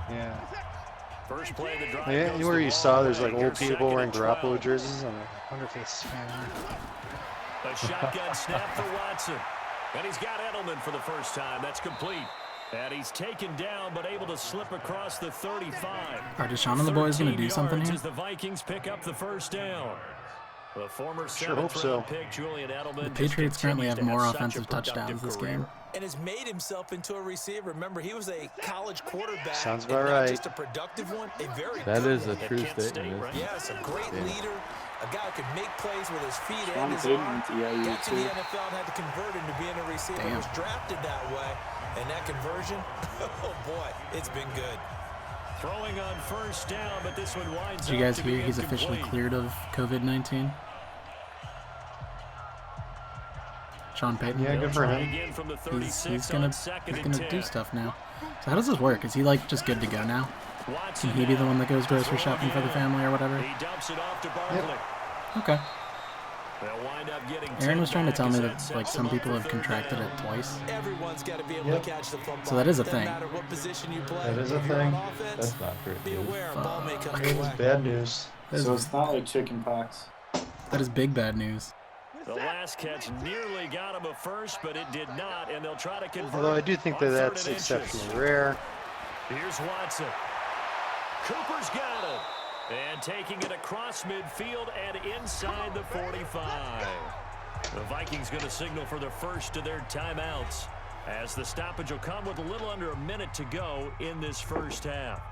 Yeah. First play of the drive Yeah, goes where the you ball saw there's away. like old Here's people wearing 2nd and 12. Garoppolo jerseys. I wonder if it's. A shotgun snap for Watson. And he's got Edelman for the first time. That's complete. And he's taken down, but able to slip across the 35. Are Deshaun and the boys going to do something here? As the Vikings pick up the first down. The former Sure hope so. pick, Julian Edelman, The Patriots currently have more such a offensive productive touchdowns this career. game. And has made himself into a receiver. Remember, he was a college quarterback. Sounds and about not right. Just a productive one, a very That good is a one. true Kent State, statement. right? Yes, a great leader, a guy who could make plays with his feet Sean and his Payton arm. went to EIU Got to the too. NFL and had to convert him to being a receiver. Damn. Was drafted that way, and that conversion, oh boy, it's been good. Throwing on first down, but this one winds Did you up guys to be hear he's officially incomplete. cleared of COVID-19? Sean Payton? Yeah, good for Try him. again from the He's 36 gonna on second and 10. do stuff now. So how does this work? Is he like just good to go now? Watson Can he be the now. one that goes grocery shopping for the family or whatever? He dumps it off to Barkley. Okay. They'll wind up getting Aaron was 10 trying to back tell me as that sets like some them up people for have third contracted down. it twice. Everyone's got to be able to catch the football. So that is a Doesn't thing. matter what position you play. That is a If you're on thing. offense, That's not great be news. aware, a ball may come It your was way. bad news. So it's not like chicken pox. That is big bad news. The last catch nearly got him a first, but it did not, and they'll try to convert. Although I do think that on third that's and inches. exceptionally rare. Here's Watson. Cooper's got it. And taking it across midfield and inside the 45. The Vikings going to signal for the first of their timeouts, as the stoppage will come with a little under a minute to go in this first half.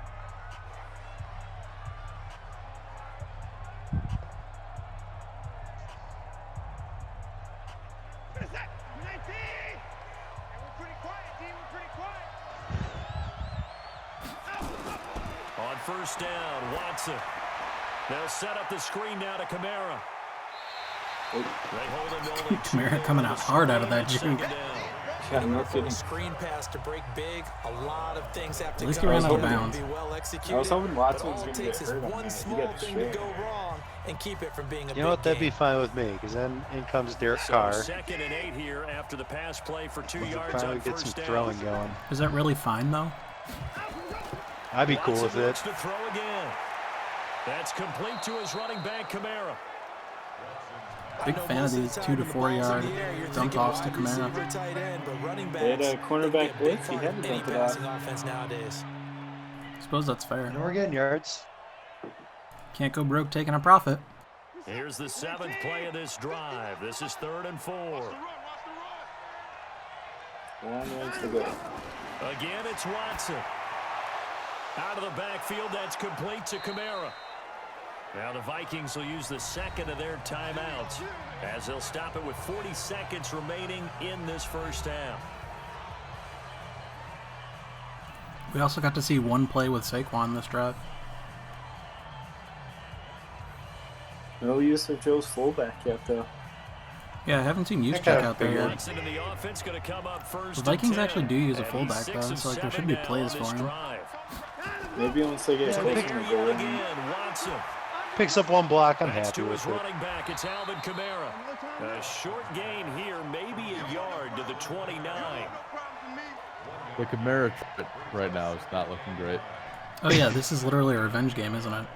On first down, Watson. They'll set up the screen now to Kamara. They hold him to only 2 Kamara coming out hard out of that second juke. down. Yeah, no For a kidding. screen pass to break big, a lot of things have to At least go he ran out of right and bounds. be well executed. I was hoping Watson was But all gonna it takes get is hurt on one that. He small got thing to destroyed. go wrong and keep it from being a You know what? big That'd be game. fine with me, because then in comes Derek So Carr. 2nd and 8 here after the pass play for 2 yards Finally on get some first down. throwing going. Is that really fine though? I'd be cool Watson with it. looks to throw again. That's complete to his running back, Kamara. Big fan of these 2 to 4 yard dump offs to Kamara. They had a cornerback blitz. He had to dump it off. Offense nowadays. Suppose that's fair. And we're getting yards. Can't go broke taking a profit. Here's the 7th play of this drive. This is 3rd and 4. One ways to go. Again, it's Watson. Out of the backfield, that's complete to Kamara. Now the Vikings will use the 2nd of their timeouts, as they'll stop it with 40 seconds remaining in this first half. We also got to see one play with Saquon this drive. No use of Joe's fullback yet, though. Yeah, I haven't seen Juszczyk kinda out there figured. yet. Watson and the offense going to come up first. The Vikings and 10. actually do use a And fullback, he's though, 6 of so, like, there should 7 be now plays on for this him. drive. Maybe once they get And closer here to yet go in. again, Watson. Picks up one block. I'm That's happy to his with it. running back. It's Alvin Kamara. A short gain here, maybe a yard to the 29. The Kamara trip right now is not looking great. Oh yeah, this is literally a revenge game, isn't it?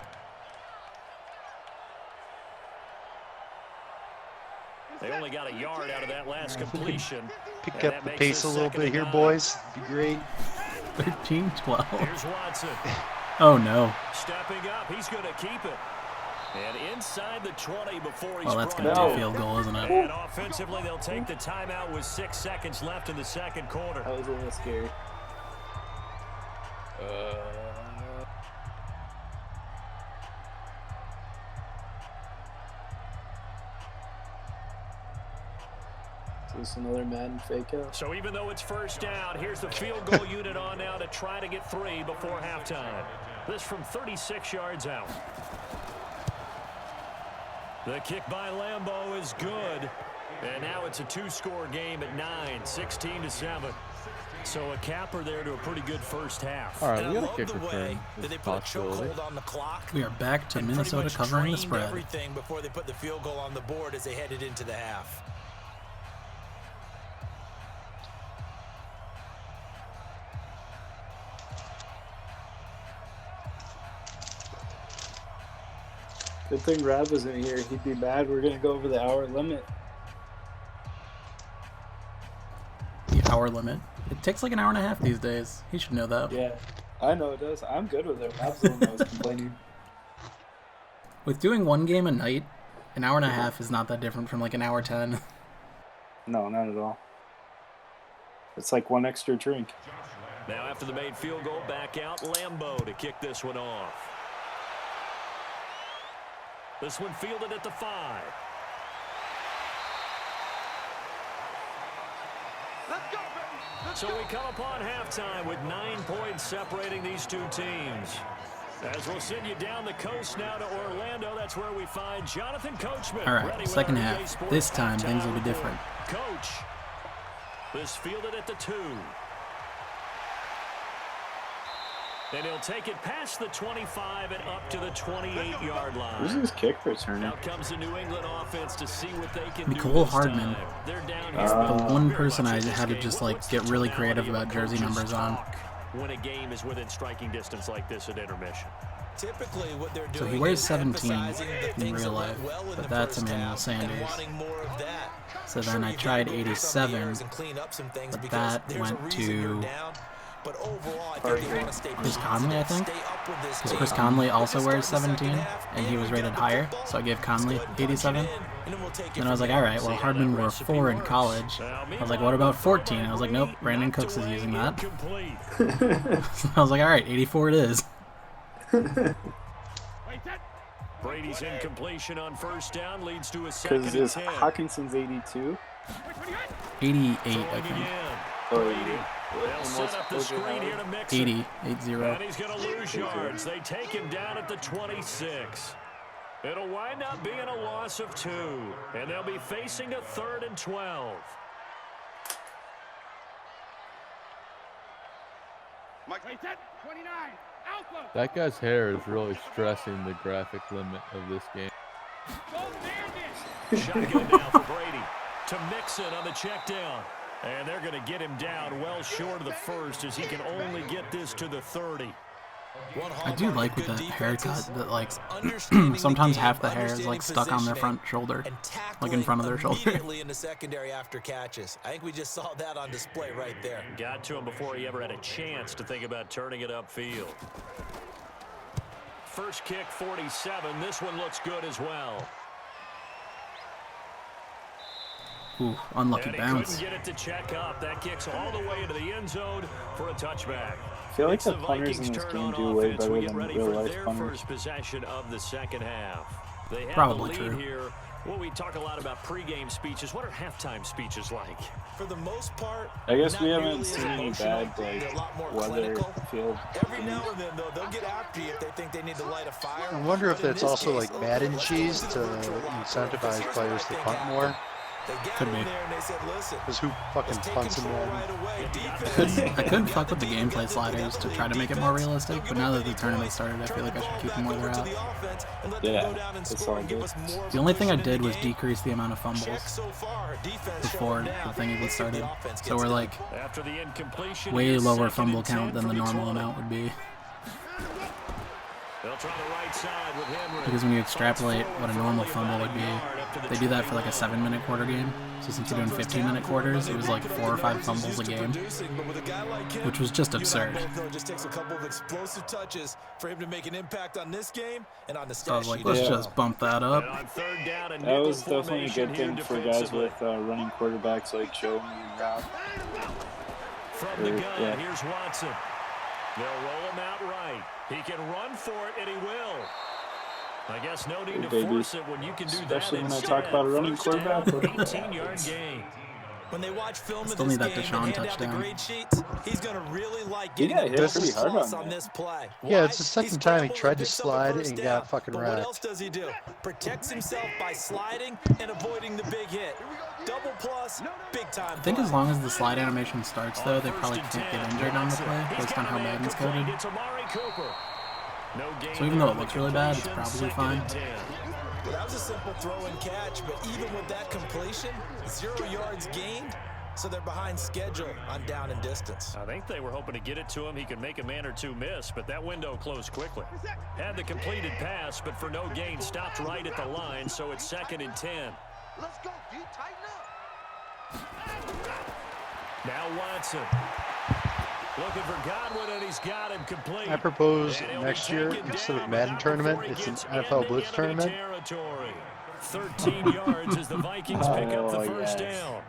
They only got a yard out of that last completion. Pick And up that the makes pace a this little 2nd bit and here, 9. boys. Be great. 13-12. Here's Watson. Oh, no. Stepping up, he's going to keep it. And inside the 20 before he's Well, that's brought going to be down. a field goal, isn't it? And offensively, they'll take the timeout with 6 seconds left in the second quarter. That was a little scary. Is this another Madden fake out? So even though it's first down, here's the field goal unit on now to try to get 3 before halftime. This from 36 yards out. The kick by Lambeau is good. And now it's a 2-score game at 9, 16-7. So a capper there to a pretty good first half. All right, And we I got a love kick the way return. that they It's put a possibility. chokehold on the clock. We are back to and pretty Minnesota much covering the trained spread. everything before they put the field goal on the board as they headed into the half. Good thing Rav isn't here. He'd be mad. We're going to go over the hour limit. The hour limit. It takes like an hour and a half these days. He should know that. Yeah, I know it does. I'm good with it. Rav's the one that was complaining. With doing one game a night, an hour and a half is not that different from like an hour 10. No, not at all. It's like one extra drink. Now after the made field goal, back out Lambeau to kick this one off. This one fielded at the 5. So we come upon halftime with 9 points separating these two teams. As we'll send you down the coast now to Orlando, that's where we find Jonathan Coachman. All ready right, with second our half. EA Sports This time, things will be halftime different. report. Coach. This fielded at the 2. And he'll take it past the 25 and up to the 28-yard line. Who's this kick returner? Now comes the New England offense to see what they can Nicole do this Hardman. time. They're down He's here. the one Very person much I in this had to game. just like What's get the really tonality creative of about jersey coach's numbers on. talk when a game is within striking distance like this at intermission? Typically, what they're doing So he wears is 17 emphasizing the in things real that life, went well in but the that's first Emmanuel half Sanders. and wanting more of that. So Sure, then I you tried gotta go through some of the 87, errors and clean up some things but because that there's a went reason you're to down. But overall, I think they want to stay Chris Conley, I think. stay up with this Because team. Chris Conley also We're wears starting the 17, second half, and he was we rated got the higher, football. so I gave Let's Conley go ahead and punch it 87. in, and then we'll take it Then I was from like, all there. right, well, See how Hardman that wore recipe 4 in works. college. Now, I was like, what about 14? I was like, nope, Brandon Cooks is using that. Incomplete. So I was like, all right, 84 it is. Brady's incompletion on first down leads to a Because second and this 10. Hawkinson's 82. 88, I Throwing think. again. Oh, Brady. yeah. They'll set up the screen here to mix it. 80, 80. And he's going to lose yards. They take him down at the 26. It'll wind up being a loss of 2. And they'll be facing a 3rd and 12. That guy's hair is really stressing the graphic limit of this game. Shotgun now for Brady to Mixon on the check down. And they're going to get him down well short of the first as he can only get this to the 30. I do like with that haircut that like sometimes half the hair is like stuck on their front shoulder, like in front of their shoulder. Immediately in the secondary after catches. I think we just saw that on display right there. Got to him before he ever had a chance to think about turning it upfield. First kick, 47. This one looks good as well. Ooh, unlucky And he bounce. couldn't get it to check up. That kicks all the way into the end zone for a touchback. I feel like It's the punters in this game do way better We get than ready real for life their punters. first possession of the second half. They have Probably the lead true. here. Well, we talk a lot about pregame speeches. What are halftime speeches like? For the most part, I guess not we nearly haven't as seen any emotional. bad They're a lot more weather clinical. field. Every now and then, though, they'll get after you if they think they need to light a fire. I wonder if But in that's this also case, like Madden let's cheese go to with the approach incentivize Here's players what to I think punt happened. more. They Could gathered be. there and they said, listen, Because who fucking let's take punts in control Madden? right away. I could fuck with the gameplay sliders to try to make it more realistic, but now that the tournament started, I feel like I should keep them where they're at. Yeah, it's all good. The only thing I did was decrease the amount of fumbles before the thing even started. So we're like After the incompletion, way here's lower second fumble and 10 count than the from each normal one. amount would be. They'll try the right side with Henry. Because when you extrapolate what a normal fumble would be, They do that for like a 7-minute quarter game. So since you're doing 15-minute quarters, it was like 4 or 5 fumbles a game, which was just absurd. It just takes a couple of explosive touches for him to make an impact on this game and on the So I was stat like, sheet. let's just bump that up. That was definitely a good thing for guys with running quarterbacks like Joe and Rob. From the gun, here's Watson. They'll roll him out right. He can run for it, and he will. I guess no need to force it when you can do that. Especially when I talk about a running quarterback. 18-yard gain. When they watch film Still of need this that game Deshaun and hand out the touchdown. grade sheets, he's going to really like getting got hit pretty hard plus on on that. this play. Yeah, Why? it's the second He's time he scrambled tried and to picks up the slide first and down. got fucking But what wrecked. else does he do? Protects himself by sliding and avoiding the big hit. Double plus, big time. I think as long as the slide animation starts, though, they probably can't get injured on the play based on how Madden's coded. So even though it looks really bad, it's probably fine. Well, that was a simple throw and catch, but even with that completion, 0 yards gained, so they're behind schedule on down and distance. I think they were hoping to get it to him. He could make a man or two miss, but that window closed quickly. Had the completed pass, but for no gain, stopped right at the line, so it's 2nd and 10. Let's go, D. Tighten up. Now Watson. Looking for Godwin, and he's got him complete. I propose next year, instead of Madden tournament, it's an NFL Blitz tournament. 13 yards as the Vikings pick up the first down.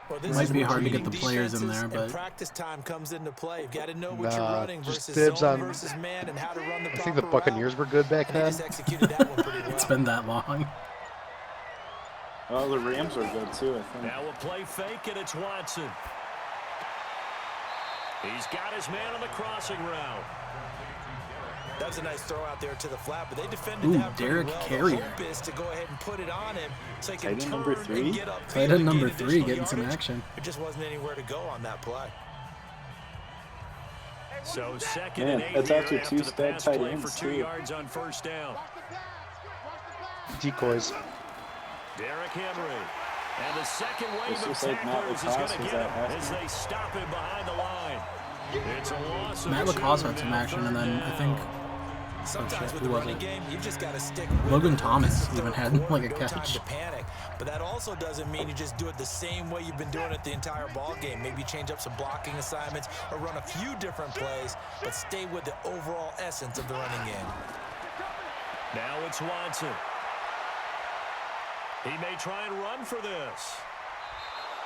Well, It might be hard to get the players in there, but practice time comes into play. You've got to know what you're running just versus dibs zone on. versus man and how to run the I think the proper Buccaneers were good back route. And they then. just executed that one pretty well. it's been that long. Oh, the Rams are good too, I think. Now a play fake, and it's Watson. He's got his man on the crossing route. That was a nice throw out there to the flat, but they defended Ooh, that pretty Derek well. Carrier. The hope is to go ahead and put it on him so he can Tight end turn number 3? and get up. Tight end number 3 getting some action. It just wasn't anywhere to go on that play. So 2nd Man, and 8 that's here actually after two the stat pass tight play ends, for 2 too. yards on first down. Decoys. Derrick Henry. And the second wave It's of just like Matt tacklers is LaCosse going to was get at him as halftime. they stop him behind the line. It's a loss of Matt 2 LaCosse had some now, action, and 3rd then I think Sometimes shit, with who the was running it? game, you've just got to stick Logan with it. Thomas It's the even third had, quarter, like, a no time catch. to panic. But that also doesn't mean you just do it the same way you've been doing it the entire ball game. Maybe change up some blocking assignments or run a few different plays, but stay with the overall essence of the running game. Now it's Watson. He may try and run for this.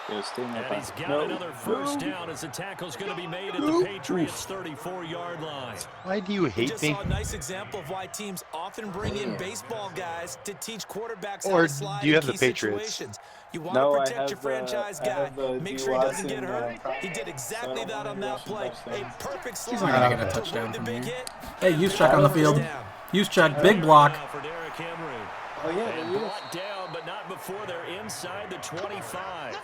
Yeah, stay in that And he's box. got another first down as the tackle's going to be made at the Patriots' 34-yard line. Why do you We hate just me? saw a nice example of why teams often bring in baseball guys to teach quarterbacks Or how to slide do you in have the key Patriots? situations. You want No, to I protect have your franchise I guy. have the Make D. sure he doesn't get Watson, hurt. He did exactly so that on that play. A perfect slide. He's not going to get a to touchdown avoid the from big here. hit. Hey, use check on the field. Use check, big block. Now for Derrick Henry. Oh, yeah, And there he is. brought down, but not before they're inside the 25.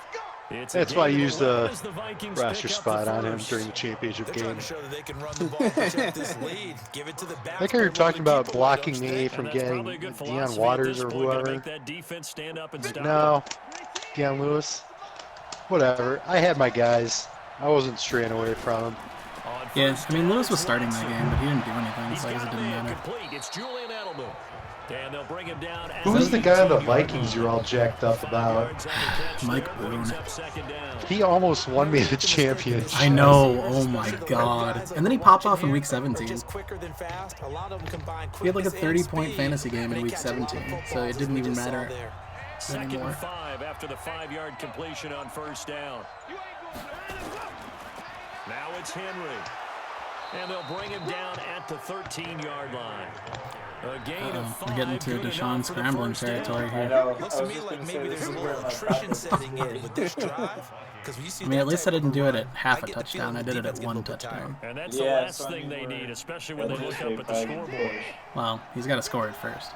It's a That's why I gain of used 11 the as Vikings roster pick up spot the on him first. during the championship They're trying game. to show that they can run the ball and protect this lead. Give it to the back. Like how you're talking about blocking me And from that's getting probably a good Deion philosophy at Waters this or point to whoever. make that defense stand up and stop No, Deion Lewis. Whatever. I had my guys. I wasn't straying away from him. it. On Yeah, first I mean, down, Lewis was it's starting that Watson. game, but he didn't do anything, He's so I guess it got a didn't man matter. complete. It's Julian Edelman. And they'll bring him down at Who was the guy on the 18-yard Vikings line. you're all jacked up 5 about? yards on the catch Mike there, Boone. brings up 2nd down. He almost won me the championship. I know, oh my god. And then he popped off in week 17. Just quicker than fast. A lot of them combine He had like a quickness and 30-point speed, fantasy game but in they week catch a lot of 17, so footballs, it as didn't we even just saw matter. there. 2nd anymore. and 5 after the 5-yard completion on first down. Now it's Henry. And they'll bring him down at the 13-yard line. A gain of 5. We're getting to good Deshaun enough for the scrambling first down. territory I here. know. Looks I to was me just like gonna maybe say, there's this a is little where my attrition practice setting in is. with this drive. Because when you see I mean, at that least type I of didn't do it run, at half I a get the touchdown. feeling I the did it defense at get a one little bit tired. touchdown. And that's Yeah, the last so I thing mean, they need, especially when they that's look just up at the a big scoreboard. push. Well, he's got to score it first.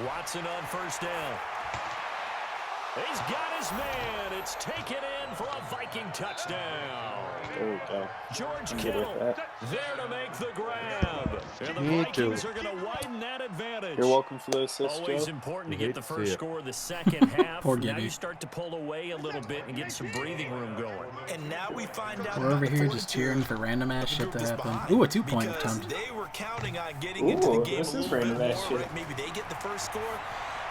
Watson on first down. He's got his man. It's taken in for a Viking touchdown. There we go. George I'm good with Kittle that. there to make the grab. And the Me Vikings too. are going to widen that advantage. coverage. You're welcome for the assist, Always Joe. important to get the first score of the second half. Poor Now Gibby. you start to pull away a little bit and get some breathing room going. And now we find out We're over here just cheering for random ass shit to happen. Ooh, a 2-point attempt. They were counting on getting into the game this a is little random bit ass more, shit. right? Maybe they get the first score.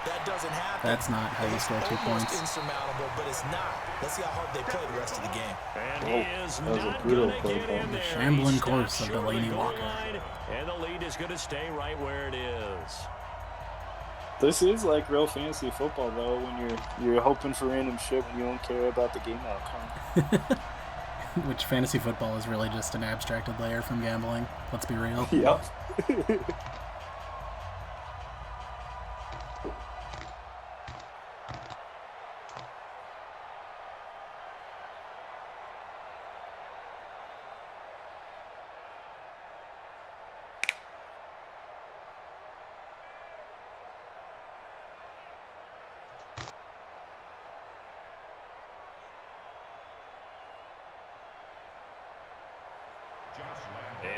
That doesn't happen. That's not how you score 2 Almost points. insurmountable, but it's not. Let's see how hard they play the rest of the game. And he is that was a not brutal going to play get call. in there. Shambling He stops course of short the Delaney goal Walker. line, and the lead is going to stay right where it is. This is like real fantasy football, though, when you're hoping for random shit when you don't care about the game outcome. Which fantasy football is really just an abstracted layer from gambling. Let's be real. Yep.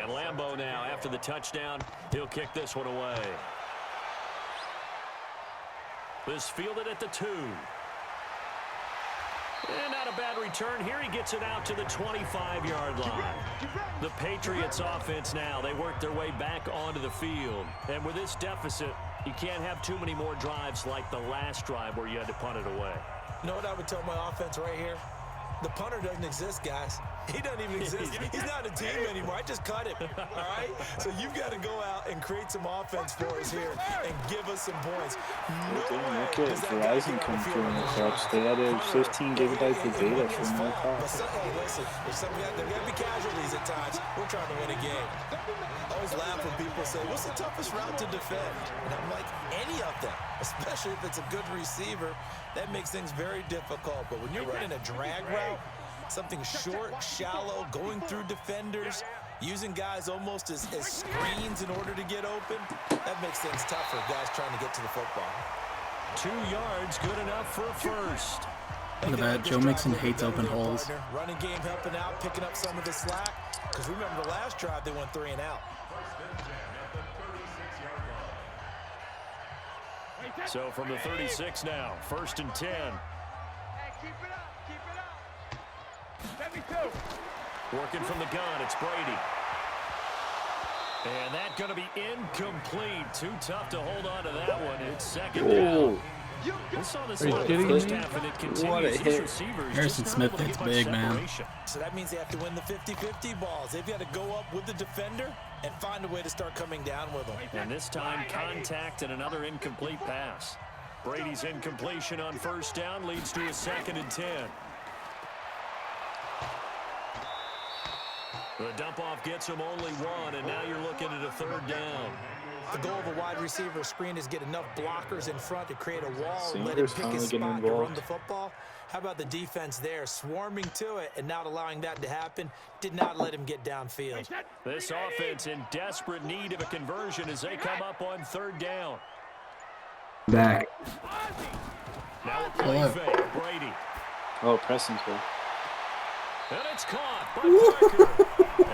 And Lambeau now, after the touchdown, he'll kick this one away. This fielded at the 2. And not a bad return. Here he gets it out to the 25-yard line. The Patriots offense now, they work their way back onto the field. And with this deficit, you can't have too many more drives like the last drive where you had to punt it away. You know what I would tell my offense right here? The punter doesn't exist, guys. He doesn't even exist. He's not a team anymore. I just cut him, all right? So you've got to go out and create some offense for us here and give us some points. No way Look at does that guy Verizon get on come the through field in the and clutch. They added 15 gigabytes of data for no But cost. hey, listen, there's got to be casualties at times. We're trying to win a game. I always laugh when people say, what's the toughest route to defend? And I'm like, any of them, especially if it's a good receiver. That makes things very difficult. But when you're running a drag route, something short, shallow, going through defenders, using guys almost as screens in order to get open, that makes things tougher, guys trying to get to the football. 2 yards, good enough for a first. Look at that. Joe Mixon hates open holes. Running game helping out, picking up some of the slack. Because remember the last drive, they went 3 and out. So from the 36 now, 1st and 10. Working from the gun, it's Brady. And that's going to be incomplete. Too tough to hold on to that one. It's 2nd down. We saw this in the first half, and it continues. These receivers Harrison just not Smith able to hits put big, separation. man. So that means they have to win the 50-50 balls. They've got to go up with the defender and find a way to start coming down with them. And this time, contact and another incomplete pass. Brady's incompletion on 1st down leads to a 2nd and 10. The dump-off gets him only 1, and now you're looking at a 3rd down. The goal of a wide receiver screen is get enough blockers in front to create a wall and let him Sanders pick finally his getting spot to run involved. the football. How about the defense there, swarming to it and not allowing that to happen? Did not let him get downfield. This offense in desperate need of a conversion as they come up on 3rd down. Back. Now a play fake, Brady. Oh, Preston's here. And it's caught by Parker.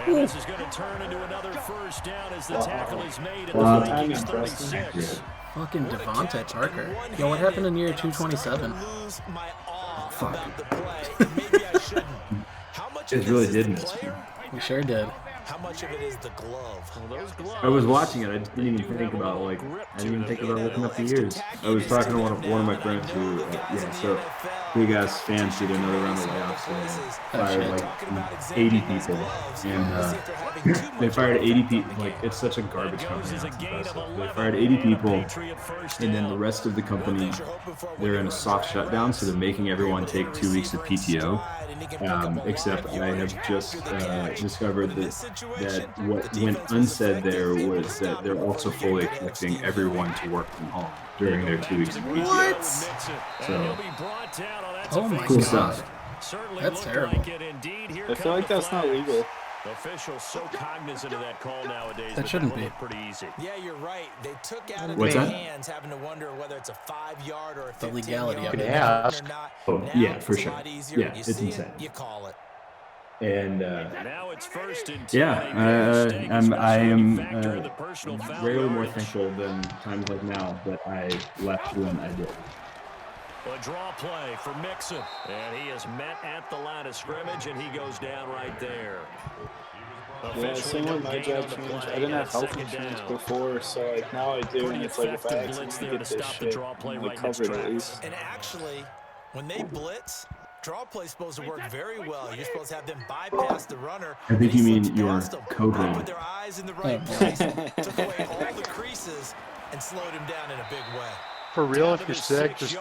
And this is going to turn into another 1st down as the tackle is made at the Vikings 36. Fucking Devontae Parker. Yo, what happened in year 227? Lose my awe Fuck. about the play, and maybe I shouldn't. How much It of really this is didn't. the player? We sure did. How much of it is the glove? Well, those gloves, I was watching it. I just didn't they even do think have a about little grip I didn't even to think them. about looking up the years. I was talking to one of my friends who, big ass fans did another round of layoffs today. Fired like 80 people, and they fired 80 people. Like, it's such a garbage company. It's impressive. They fired 80 people, and then the rest of the company, they're in a soft shutdown, so they're making everyone take 2 weeks of PTO. Except I have just discovered that what went unsaid there was that they're also fully expecting everyone to work from home during their 2 weeks of PTO. What? So, Oh my cool god. stuff. That's terrible. I feel like that's not legal. Officials so cognizant of that call nowadays. That shouldn't one be. looked pretty easy. Yeah, you're right. They took out of What's their that? hands, having to wonder whether it's a 5-yard or a 15-yard. The legality of it. Yeah. Or not. Oh, Now yeah, for it's a sure. lot easier. Yeah, You it's see insane. it, you call it. And Now it's first and 10. yeah, I am rarely more thankful than times like now that I left when I did. A draw play for Mixon, and he is met at the line of scrimmage, and he goes down right there. Yeah, same with my job change. I didn't have health insurance before, so like now I do, and it's like if I accidentally get this shit, I'm like covered at least. And actually, when they blitz, draw play's supposed to work very well. You're supposed to have them bypass the runner. I think you mean your code ring. Put their eyes in the right place, took away all the creases, and slowed him down in a big way. For real, if you're sick, just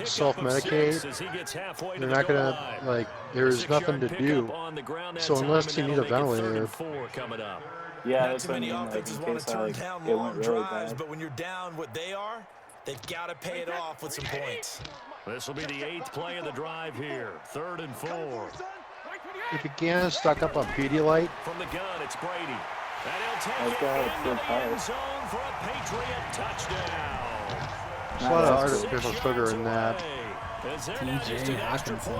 self-medicate. You're not gonna, like, there's nothing to do. So unless you need a ventilator. Yeah, that's what I mean. Like, in case I, like, it went really bad. But when you're down what they are, they've got to pay it off with some points. This will be the 8th play of the drive here. 3rd and 4. If you can, stock up on Pedialyte. From the gun, it's Brady. And he'll take I've got a good end zone for a Patriot touchdown. There's a lot of artificial sugar in that. TJ Hawkinson.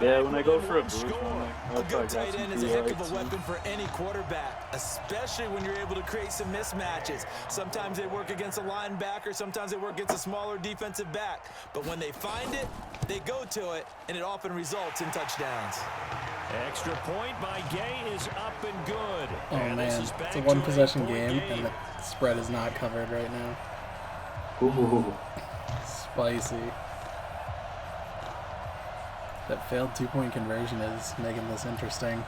Yeah, when I go for a boost, A good tight end is a heck of a weapon for any quarterback, especially when you're able to create some mismatches. Sometimes they work against a linebacker, sometimes they work against a smaller defensive back. But when they find it, they go to it, and it often results in touchdowns. Extra point by Gay is up and good. Oh man, it's a one-possession game, and the spread is not covered right now. Ooh. Spicy. That failed two-point conversion is making this interesting.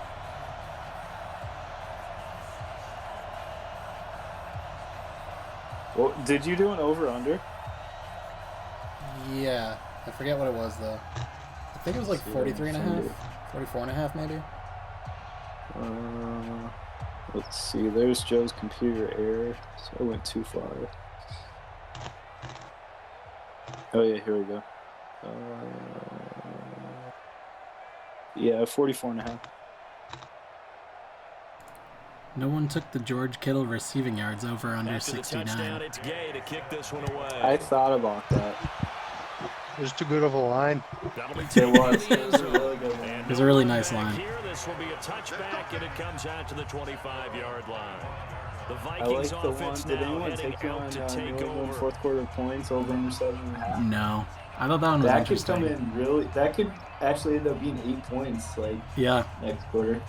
Well, did you do an over-under? Yeah, I forget what it was though. I think it was like 43 and a half, 44 and a half maybe. Let's see, there's Joe's computer error, so I went too far. Oh yeah, here we go. Yeah, 44 and a half. No one took the George Kittle receiving yards over under 69. It's Gay to kick this one away. I thought about that. It was too good of a line. It was. It was a really good one. It was a really nice line. Here, this will be a touchback, and it comes out to the 25-yard line. The I like Vikings the one. offense Did now anyone heading take you out on to New take England over. fourth quarter points over under 7.5? No, I thought that one was That could interesting. come in really. That could actually end up being 8 points, like Yeah, next quarter.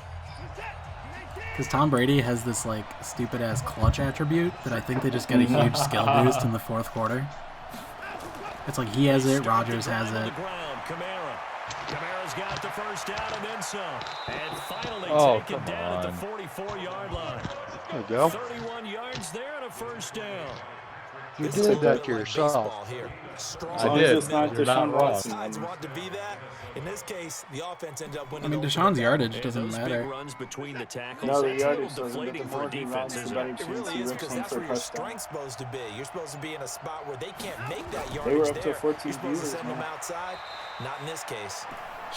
because Tom Brady has this like stupid ass clutch attribute that I think they just get a huge skill boost in the fourth quarter. It's like he has it, Rodgers has it. Kamara's got the first down and then some. And finally taken down at the 44-yard line. There you go. 31 yards there and a first down. You did that to yourself. I did. It's not Deshaun Watson. Want to be that. In this case, the offense ended up I winning. mean, Deshaun's yardage doesn't Those matter. big runs between the tackles. No, the that's a little yardage doesn't, but the deflating for more he runs, defenses. the better It chance really he is rips because one that's for a where your touchdown. strength's supposed to be. You're supposed to be in a spot where they can't make that yardage They were up to there. 14 You're supposed to viewers, send them man. outside. Not in this case.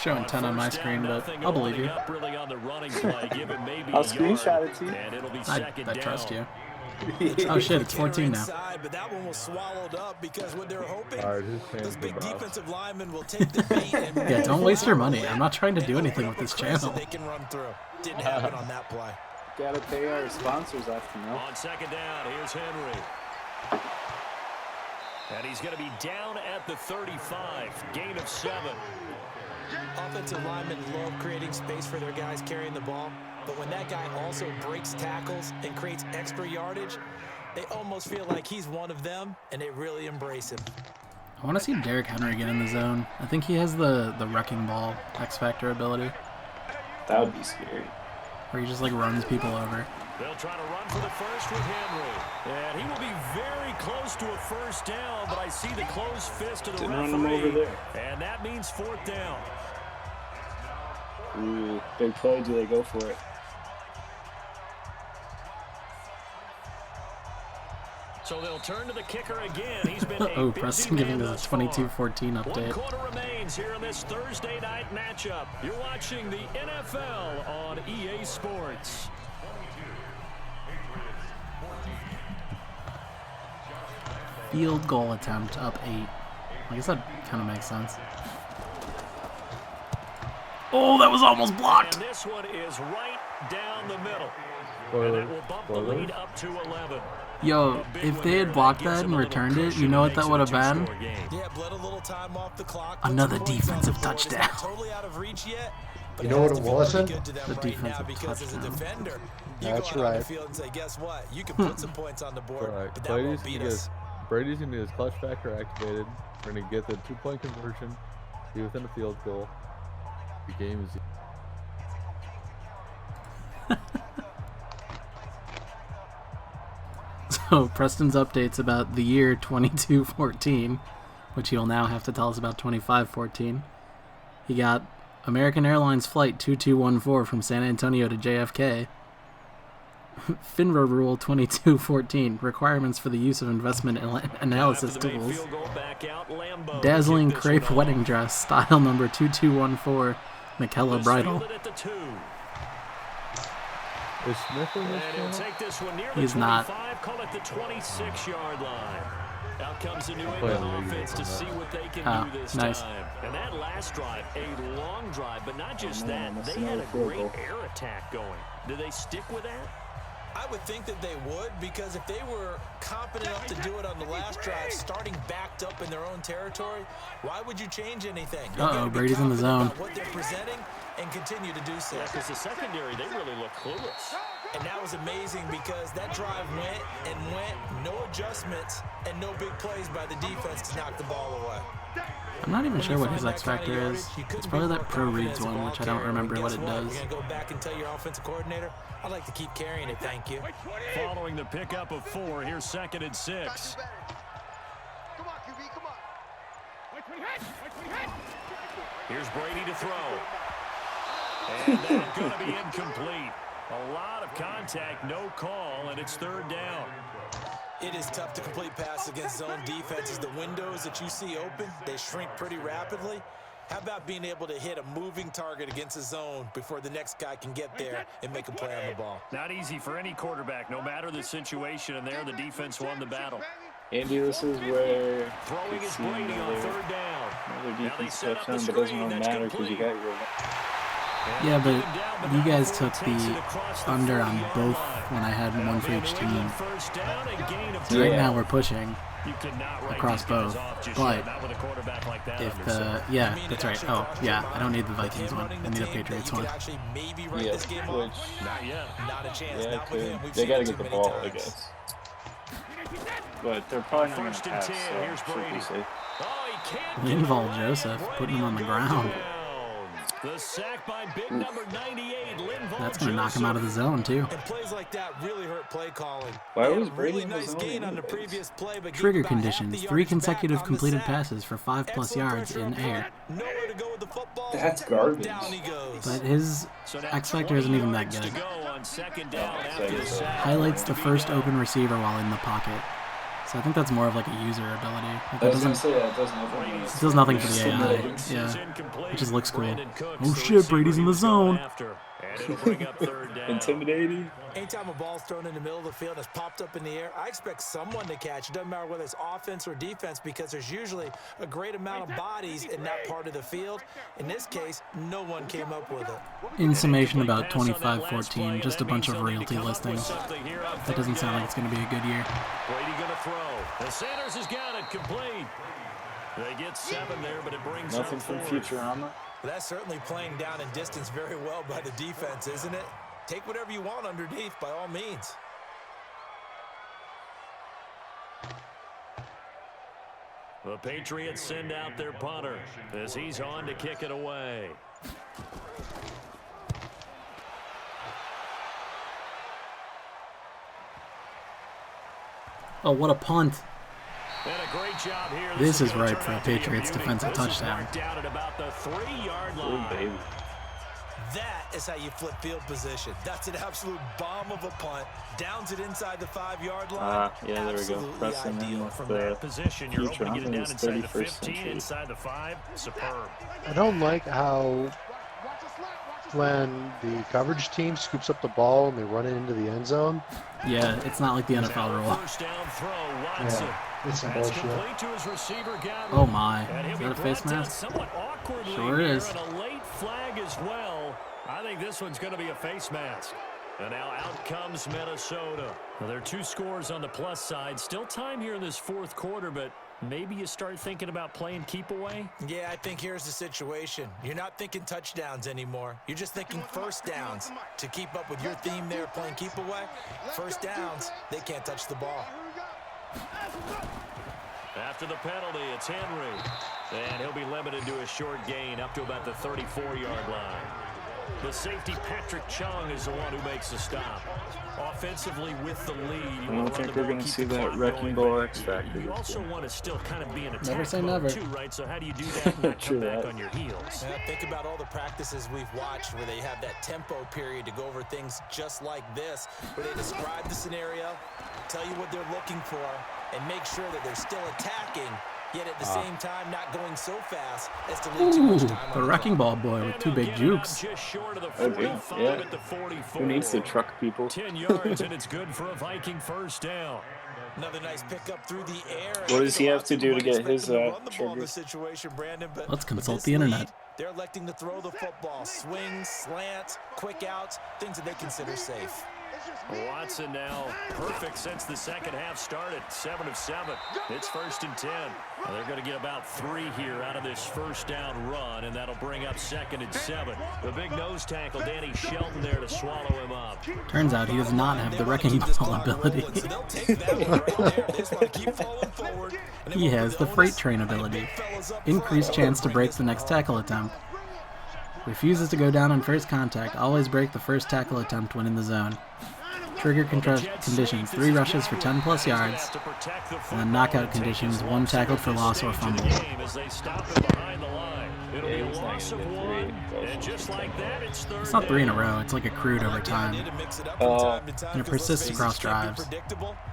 Showing 10 on my screen, but I'll believe you. Really on the running play, give it maybe I'll a screenshot yard, it to you. and it'll be I second down. trust you. Oh shit, it's 14 now. Inside, but that one was swallowed up because what they're hoping, Alright, his those hands big are off. defensive linemen will take the bait and Yeah, don't waste your money. I'm not trying to and do anything open with this up a crease that channel. They can run through. Didn't happen on that play. Gotta pay our sponsors off, you know. On second down, here's Henry. And he's going to be down at the 35. Gain of 7. Offensive linemen love creating space for their guys carrying the ball, but when that guy also breaks tackles and creates extra yardage, they almost feel like he's one of them, and they really embrace him. I want to see Derrick Henry get in the zone. I think he has the wrecking ball X Factor ability, That would be scary. where he just like runs people over. They'll try to run for the first with Henry. And he will be very close to a first down, but I see the closed fist of the Didn't referee. run him over there. And that means fourth down. Ooh, big play. Do they go for it? So they'll turn to the kicker again. He's been Oh, Preston giving us a 22-14 One update. quarter remains here in this Thursday night matchup. You're watching the NFL on EA Sports. Field goal attempt up 8. I guess that kind of makes sense. Oh, that was almost blocked. And this one is right down the middle. Spoiler. And it will bump the lead up to 11. Yo, if they had blocked that and returned it, you know what that would have been? Yeah, bled a little time off the clock. Another defensive touchdown. Totally out of reach yet. You know what it wasn't? The defensive touchdown. That's right. And say, guess what? You can put some points on the board, Right. but that won't beat us. Brady's going to get his clutch factor activated. We're going to get the 2-point conversion. Be within a field goal. The game is... So, Preston's updates about the year 2214, which he'll now have to tell us about 2514. He got American Airlines Flight 2214 from San Antonio to JFK. FINRA Rule 2214, requirements for the use of investment analysis tools. Dazzling crepe wedding dress, style number 2214, McKellar Bridal. Is Smith in this one? He's not. Call it the 26-yard line. Out comes the New England offense to see what they can do this time. And that last drive, a long drive, but not just that. They had a great air attack going. Do they stick with that? I would think that they would, because if they were confident enough to do it on the last drive, starting backed up in their own territory, why would you change anything? Uh-oh, Brady's in the zone. What they're presenting and continue to do so. Yeah, because the secondary, they really look clueless. And that was amazing because that drive went and went, no adjustments and no big plays by the defense to knock the ball away. I'm not even sure what his X factor is. It's probably that Pro Reads one, which I don't remember what it does. You're going to go back and tell your offensive coordinator, I'd like to keep carrying it, thank you. Following the pickup of 4, here's 2nd and 6. Come on, QB, come on. Here's Brady to throw. And that's going to be incomplete. A lot of contact, no call, and it's 3rd down. It is tough to complete passes against zone defenses. The windows that you see open, they shrink pretty rapidly. How about being able to hit a moving target against a zone before the next guy can get there and make a play on the ball? Not easy for any quarterback, no matter the situation, and there the defense won the battle. Andy, this is where Throwing is Brady on 3rd down. another defense touchdown, but it doesn't really matter because you got your... Yeah, but you guys took the under on both when I had one for each team. So right now we're pushing across both. But if the... Yeah, that's right. Oh, yeah, I don't need the Vikings one. I need a Patriots one. Yeah, which... Not yet. Not a chance. Yeah, Not with him. We've they seen got to it get too the many ball, I times. guess. But they're probably not going to 1st and pass, 10, so here's should be Brady. safe. Oh, he can't Linval Joseph, putting him on the ground. The sack by big number 98, Linval That's going to knock him out of the zone, too. And plays like that really hurt play calling. Why He had was a Brady really in the nice zone gain on the anyways? previous play, but Trigger gave about half conditions, the 3 yards consecutive back on the completed sack. passes for 5+ Excellent yards pressure in up air. front. Nowhere to go with the football. That's garbage. Down he goes. But his X factor isn't even that good. Highlights the first open receiver while in the pocket. So I think that's more of like a user ability. Like I it was going to doesn't, say, it does nothing. it does nothing for the AI. Yeah, it just looks cool. Oh shit, Brady's in the zone. Intimidating. Anytime a ball's thrown in the middle of the field and it's popped up in the air, I expect someone to catch. It doesn't matter whether it's offense or defense because there's usually a great amount of bodies in that part of the field. In this case, no one came up with it. In summation, about 25-14, just a bunch of realty listings. That doesn't sound like it's going to be a good year. Brady going to throw. The Sanders has got it complete. They get 7 there, but it brings Nothing up from 4. Futurama. That's certainly playing down in distance very well by the defense, isn't it? Take whatever you want underneath, by all means. The Patriots send out their punter as he's on to kick it away. Oh, what a punt. And a great job here. This is gonna ripe turn for a out to be Patriots beauty. defensive This is touchdown. marked down at about the 3-yard Oh, line. baby. That is how you flip field position. That's an absolute bomb of a punt. Downs it inside the 5-yard line. Yeah, there we go. Absolutely Pressing in ideal. with From the that position, you're hoping to get it down Futurama is inside the 31st 15, century. inside the 5. Superb. I don't like how when the coverage team scoops up the ball and they run it into the end zone. Yeah, it's not like the NFL rule. First down throw, Watson. It's some bullshit. Oh my. Is that a face mask? Sure is. And a late flag as well. I think this one's going to be a face mask. And now out comes Minnesota. Well, there are 2 scores on the plus side. Still time here in this 4th quarter, but maybe you start thinking about playing keep away? Yeah, I think here's the situation. You're not thinking touchdowns anymore. You're just thinking first downs. To keep up with your theme there, playing keep away, first downs, they can't touch the ball. After the penalty, it's Henry. And he'll be limited to a short gain up to about the 34-yard line. The safety, Patrick Chung, is the one who makes the stop. Offensively with the lead. I don't think we're going to see that wrecking ball X factor. You also want to still kind of be in attack never say never. too, right? So how do you do that and not come back on your heels? Yeah, think about all the practices we've watched where they have that tempo period to go over things just like this, where they describe the scenario, tell you what they're looking for, and make sure that they're still attacking, yet at the same time not going so fast as to leave too much time on the wrecking ball boy with 2 big jukes. Yeah. Who needs to truck people? 10 yards, and it's good for a Viking first down. Another nice pickup through the air. What does he have to do to get his trigger? Let's consult the internet. They're electing to throw the football. Swings, slants, quick outs, things that they consider safe. Watson now perfect since the second half started. 7 of 7. It's 1st and 10. Now they're going to get about 3 here out of this first down run, and that'll bring up 2nd and 7. The big nose tackle, Danny Shelton, there to swallow him up. Turns out he does not have the wrecking ball ability. He has the freight train ability. Increased chance to break the next tackle attempt. Refuses to go down on first contact. Always break the first tackle attempt when in the zone. Trigger conditions, 3 rushes for 10+ yards. And then knockout conditions, 1 tackled for loss or fumble. It's not 3 in a row, it's like accrued over time. And it persists across drives.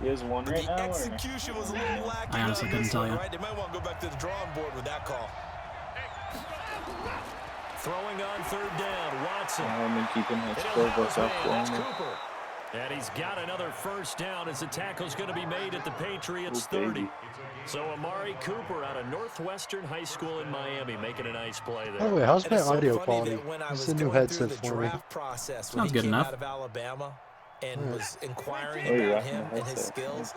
He has 1 right now? Or? I honestly couldn't tell you. Throwing on 3rd down, Watson. I've been keeping that scorebook up for him. And he's got another first down as the tackle's going to be made at the Patriots 30. So Amari Cooper out of Northwestern High School in Miami making a nice play there. By the way, how's my audio quality? This is a new headset for me. Sounds good enough. And was inquiring about him and his skills.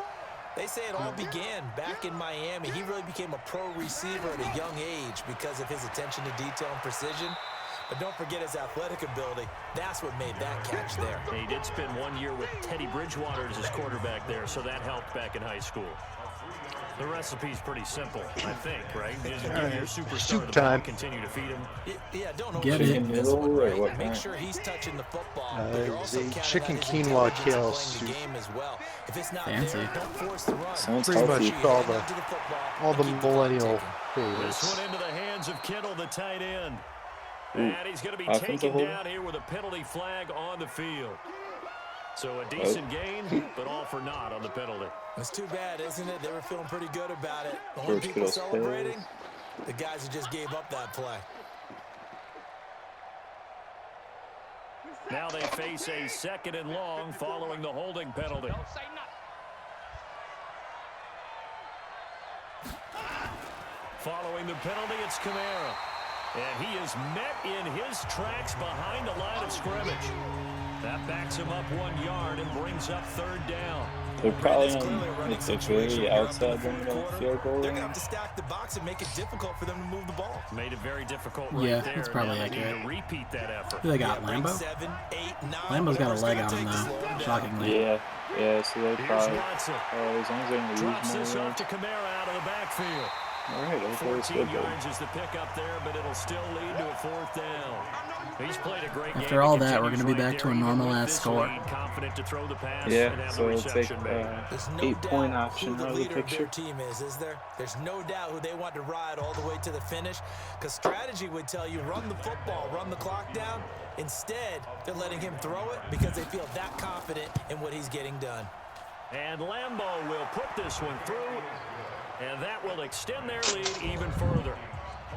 They say it all began back in Miami. He really became a pro receiver at a young age because of his attention to detail and precision. But don't forget his athletic ability. That's what made that catch there. He did spend 1 year with Teddy Bridgewater as his quarterback there, so that helped back in high school. The recepe's pretty simple, I think, right? Just give your superstar the ball, continue to feed him. Yeah, don't get it. Make sure he's touching the football. The chicken quinoa kale soup. If it's not Fancy. there, don't force the run. Sounds Pretty healthy. much all the millennial This favorites. one into the hands of Kittle, the tight end. And he's going to be taken down here with a penalty flag on the field. So a decent gain, but all for naught on the penalty. It's too bad, isn't it? They were feeling pretty good about it. The only people celebrating, the guys who just gave up that play. Now they face a 2nd and long following the holding penalty. Following the penalty, it's Kamara. And he is met in his tracks behind the line of scrimmage. That backs him up 1 yard and brings up 3rd down. They're probably on it's a very outside field goal. They're going to have to stack the box and make it difficult for them to move the ball. Made it very difficult Yeah, right there. that's probably now accurate. Need to repeat that effort. Who they got, Lambo? 7, 8, 9. Lambo's got a leg on him, though. Shockingly. Yeah, so they probably, as long as they don't Drops lose this more. off to Kamara out of the backfield. All right, that was 14 good, yards is the pickup there, but it'll still lead to a 4th down. He's played a great game. After all that, we're going to be back to a normal-ass score. Confident to throw the pass and Yeah, have so the it's like reception made. 8-point option out of the leader of picture. their team is there? There's no doubt who they want to ride all the way to the finish, because strategy would tell you run the football, run the clock down. Instead, they're letting him throw it because they feel that confident in what he's getting done. And Lambo will put this one through, and that will extend their lead even further.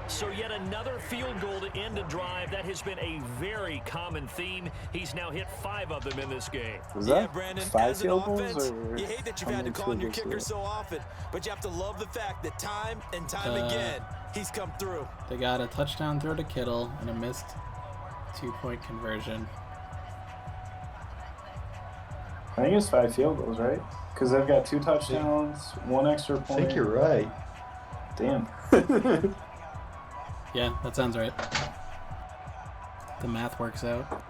So yet another field goal to end a drive. That has been a very common theme. He's now hit 5 of them in this game. Was that Brandon, 5 field goals? Or you hate that you've had to call on your kicker so often, but you have to love the fact that time and time again, he's come through. They got a touchdown throw to Kittle and a missed 2-point conversion. I think it's 5 field goals, right? Because they've got 2 touchdowns, 1 extra point. I think you're right. Damn. Yeah, that sounds right. The math works out.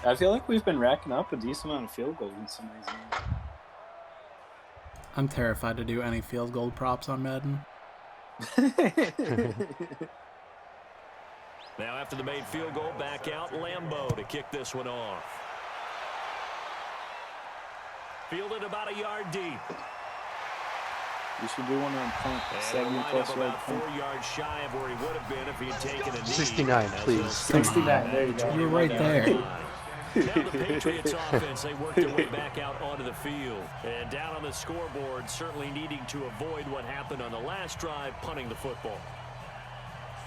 I feel like we've been racking up a decent amount of field goals in some of these games. I'm terrified to do any field goal props on Madden. Now after the made field goal, back out Lambeau to kick this one off. Fielded about a yard deep. You should do one on punt. 70+ yard punt. 4 yards shy of where he would have been if he had taken a knee. 69, please. 69, there you go. You're right there. Now the Patriots offense, they work their way back out onto the field. And down on the scoreboard, certainly needing to avoid what happened on the last drive, punting the football.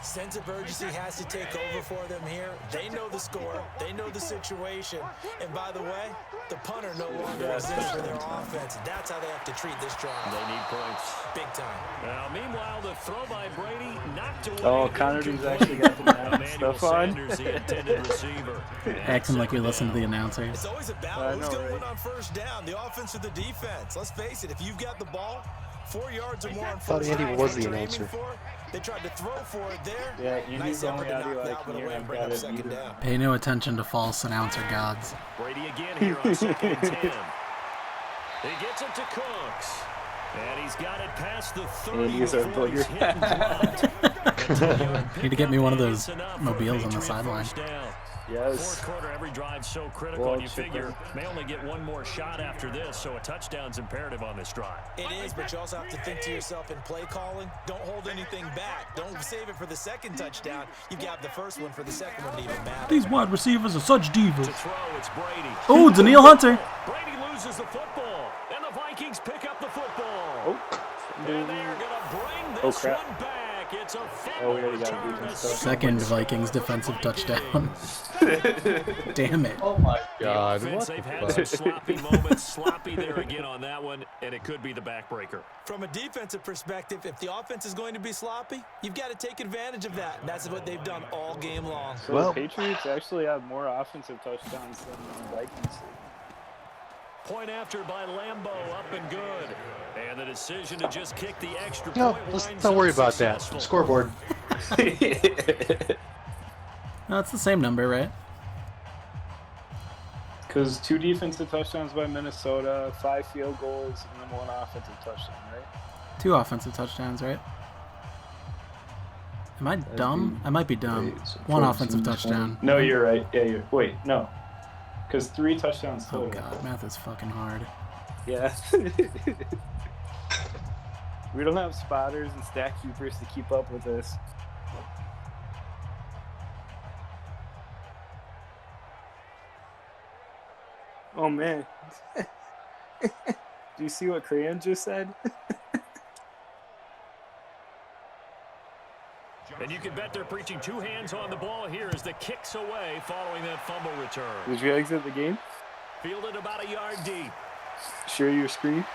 Sense of urgency has to take over for them here. They know the score. They know the situation. And by the way, the punter no longer exists for their offense. That's how they have to treat this drive. They need points. Big time. Now, meanwhile, the throw by Brady knocked away. Oh, Connerty's actually got the Madden stuff on. Sanders, the intended receiver. Acting like we listen to the announcers. It's always a battle. Who's going to win on first down, the offense or the defense? Let's face it, if you've got the ball, 4 yards or more on first down, Andy was the announcer. They tried to throw for it there. Yeah, you nice need effort to audio knock I that can one hear. away and I've bring got up it second muted. down. Pay no attention to false announcer gods. Brady again here on 2nd and 10. He gets it to Cooks. And he's got it past the 30 Andy's our before he's booger. hit and dropped. Need to get me one of those That's enough for a mobiles on the Patriot sideline. first down. Yes. Fourth quarter, every drive so critical, Well, and you figure may only get one more shot after this, so a touchdown's imperative on this drive. It is, but you also have to think to yourself in play calling, don't hold anything back. Don't save it for the second touchdown. You've got the first one for the second one to even matter. These wide receivers are such divas. To throw, it's Brady. Oh, Daniil Hunter. Brady loses the football, and the Vikings pick up the football. Oh. And they're going to bring this crap. one back. It's a Oh, we already fumble got a return. defense touchdown. Second Vikings defensive touchdown. Damn it. Oh my God! The What offense, the they've had fuck? some sloppy moments. Sloppy there again on that one, and it could be the backbreaker. From a defensive perspective, if the offense is going to be sloppy, you've got to take advantage of that. And that's what they've done all game long. So Well- the Patriots actually have more offensive touchdowns than the Vikings do. Point after by Lambeau, up and good. And the decision to just kick the extra No, point let's winds not up worry about that. successful. Scoreboard. No, it's the same number, right? Because 2 defensive touchdowns by Minnesota, 5 field goals, and then 1 offensive touchdown, right? 2 offensive touchdowns, right? Am I dumb? I might be dumb. Wait, so 1 14, offensive 20. touchdown. No, you're right. Yeah, you're. Wait, no. Because 3 touchdowns Oh total. god, math is fucking hard. Yeah. We don't have spotters and stat keepers to keep up with this. Oh man. Do you see what Crayon just said? And you can bet they're preaching 2 hands on the ball here as the kicks away following that fumble return. Did you exit the game? Fielded about a yard deep. Share your screen.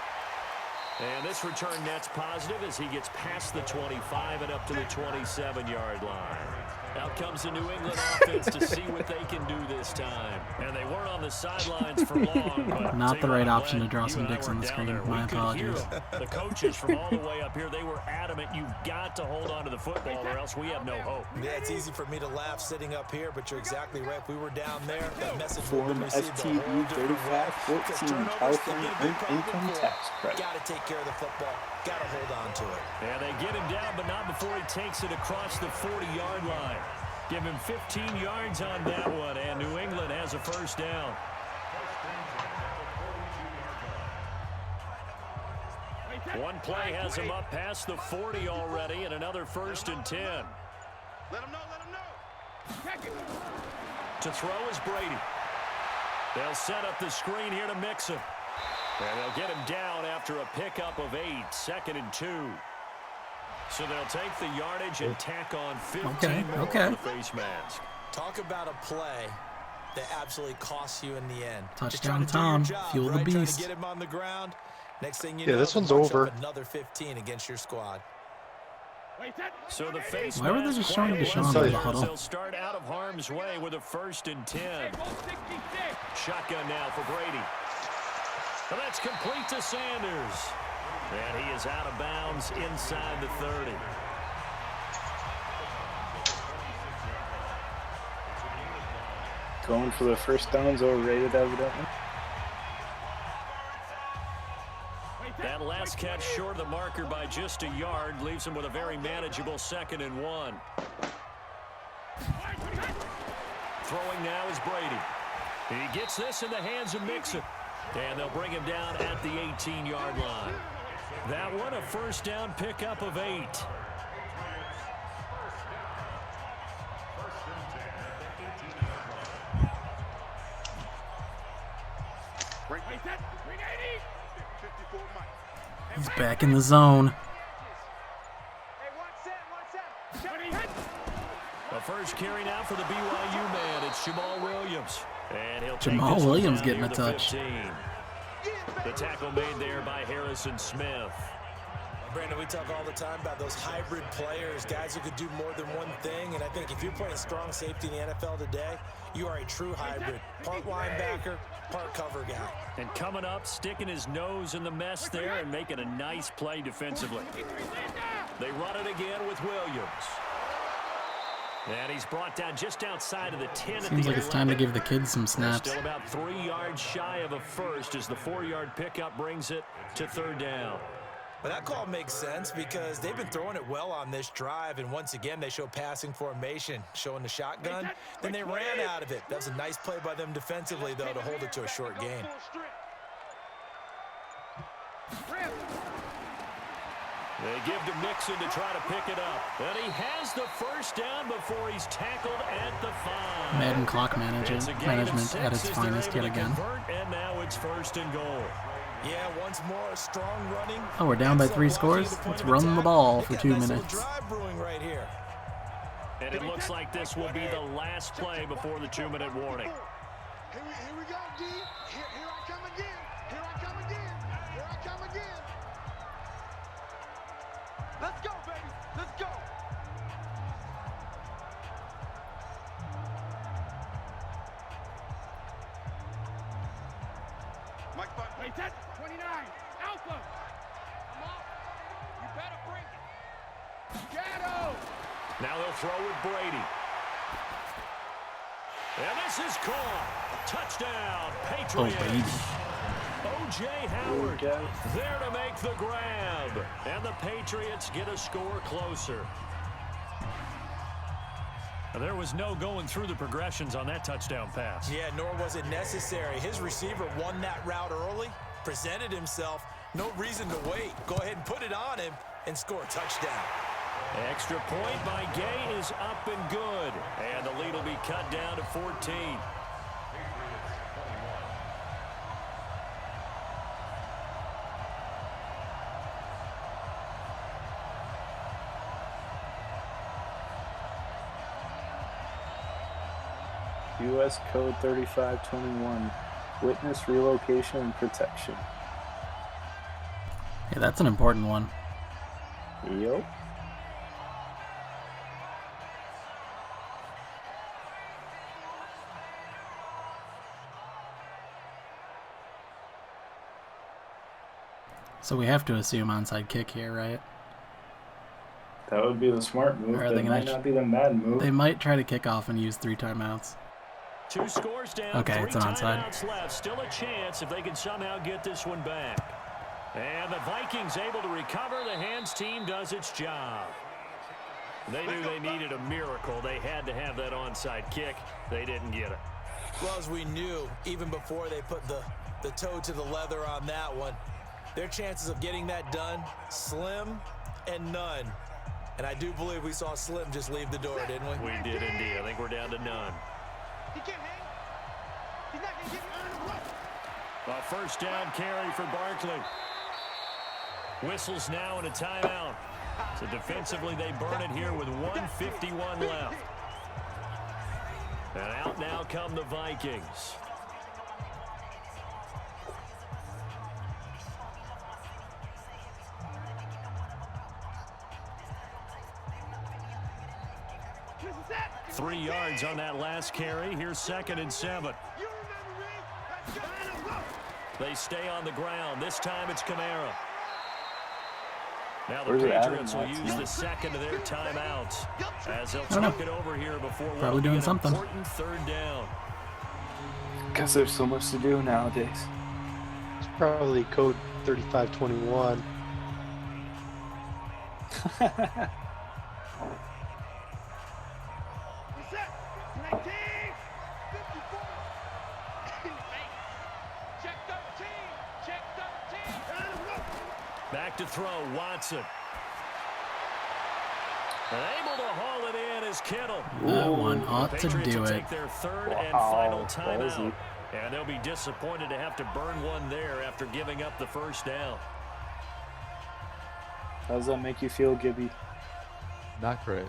And this return net's positive as he gets past the 25 and up to the 27-yard line. Out comes the New England offense to see what they can do this time. And they weren't on the sidelines for long. But Not the right option to Glenn, draw you some and I dicks on were the down screen. there. My We could apologies. hear the coaches from all the way up here, they were adamant, you've got to hold on to the football or else we have no hope. Yeah, it's easy for me to laugh sitting up here, but you're exactly right. If we were down there, that message would Form have been received a whole FTE different way. 3514 California income tax credit. Got to take care of the football. Got to hold on to it. And they get him down, but not before he takes it across the 40-yard line. Give him 15 yards on that one, and New England has a first down. One play has him up past the 40 already, and another 1st and 10. Let him know. Check it. To throw is Brady. They'll set up the screen here to mix him. And they'll get him down after a pickup of 8, 2nd and 2. So they'll take the yardage and tack on 15 more okay. on the face mask. Talk about a play that absolutely costs you in the end. Touchdown, Tom. Fuel the beast. Trying to get him on the ground. Next thing you know, this one's over. Another 15 against your squad. So the face Why were they just showing Deshaun in the huddle? They'll start out of harm's way with a 1st and 10. Shotgun now for Brady. And that's complete to Sanders. And he is out of bounds inside the 30. Going for the first downs overrated, evidently. That last catch short of the marker by just a yard leaves him with a very manageable 2nd and 1. Throwing now is Brady. He gets this in the hands of Mixon. And they'll bring him down at the 18-yard line. That one, a 1st down pickup of 8. He's back in the zone. The first carry now for the BYU man. It's Jamal Williams. And he'll Jamal take Williams down getting near a the touch. 15. The tackle made there by Harrison Smith. Brandon, we talk all the time about those hybrid players, guys who could do more than one thing. And I think if you're playing strong safety in the NFL today, you are a true hybrid. Part linebacker, part cover guy. And coming up, sticking his nose in the mess there and making a nice play defensively. They run it again with Williams. And he's brought down just outside of the 10. Seems like it's time to give the kids some snaps. Still about 3 yards shy of a first as the 4-yard pickup brings it to 3rd down. But that call makes sense because they've been throwing it well on this drive, and once again they show passing formation, showing the shotgun. Then they ran out of it. That was a nice play by them defensively, though, to hold it to a short gain. They give to Mixon to try to pick it up. And he has the 1st down before he's tackled at the 5. Madden clock management at its finest yet again. And now it's 1st and goal. Yeah, once more, strong running. Oh, we're down by 3 scores? Let's run the ball for 2 minutes. Right here. And it looks like this will be the last play before the 2-minute warning. Here we go, D. Here I come again. Here I come again. Here I come again. Let's go, baby. Let's go. Mike Butt. Wait, that 29. Alpha. Come on. You better bring it. Shadow. Now they'll throw with Brady. And this is caught. Touchdown, Patriots. Oh, baby. O.J. Howard there to make the grab. And the Patriots get a score closer. There was no going through the progressions on that touchdown pass. Yeah, nor was it necessary. His receiver won that route early, presented himself. No reason to wait. Go ahead and put it on him and score a touchdown. Extra point by Gay is up and good. And the lead will be cut down to 14. U.S. Code 3521. Witness relocation and protection. Yeah, that's an important one. Yup. So we have to assume onside kick here, right? That would be the smart move. Or are they That might not be the Madden move. They might try to kick off and use 3 timeouts. 2 scores down. Okay, 3 it's an onside. timeouts left. Still a chance if they can somehow get this one back. And the Vikings able to recover. The hands team does its job. They knew they needed a miracle. They had to have that onside kick. They didn't get it. Well, as we knew, even before they put the toe to the leather on that one, their chances of getting that done, slim and none. And I do believe we saw Slim just leave the door, didn't we? We did indeed. I think we're down to none. He can't hang. He's not going to get earned away. A first down carry for Barkley. Whistles now and a timeout. So defensively, they burn it here with 1:51 left. And out now come the Vikings. Three yards on that last carry. Here's 2nd and 7. They stay on the ground. This time it's Kamara. Now the Patriots will use the second of their timeouts as they'll talk it over here before probably doing something. Important 3rd down. Because there's so much to do nowadays. It's probably code 3521. Back to throw, Watson. And able to haul it in is Kittle. That one ought to Patriots do will it. take their 3rd and final timeout. And they'll be disappointed to have to burn one there after giving up the 1st down. How does that make you feel, Gibby? Not great.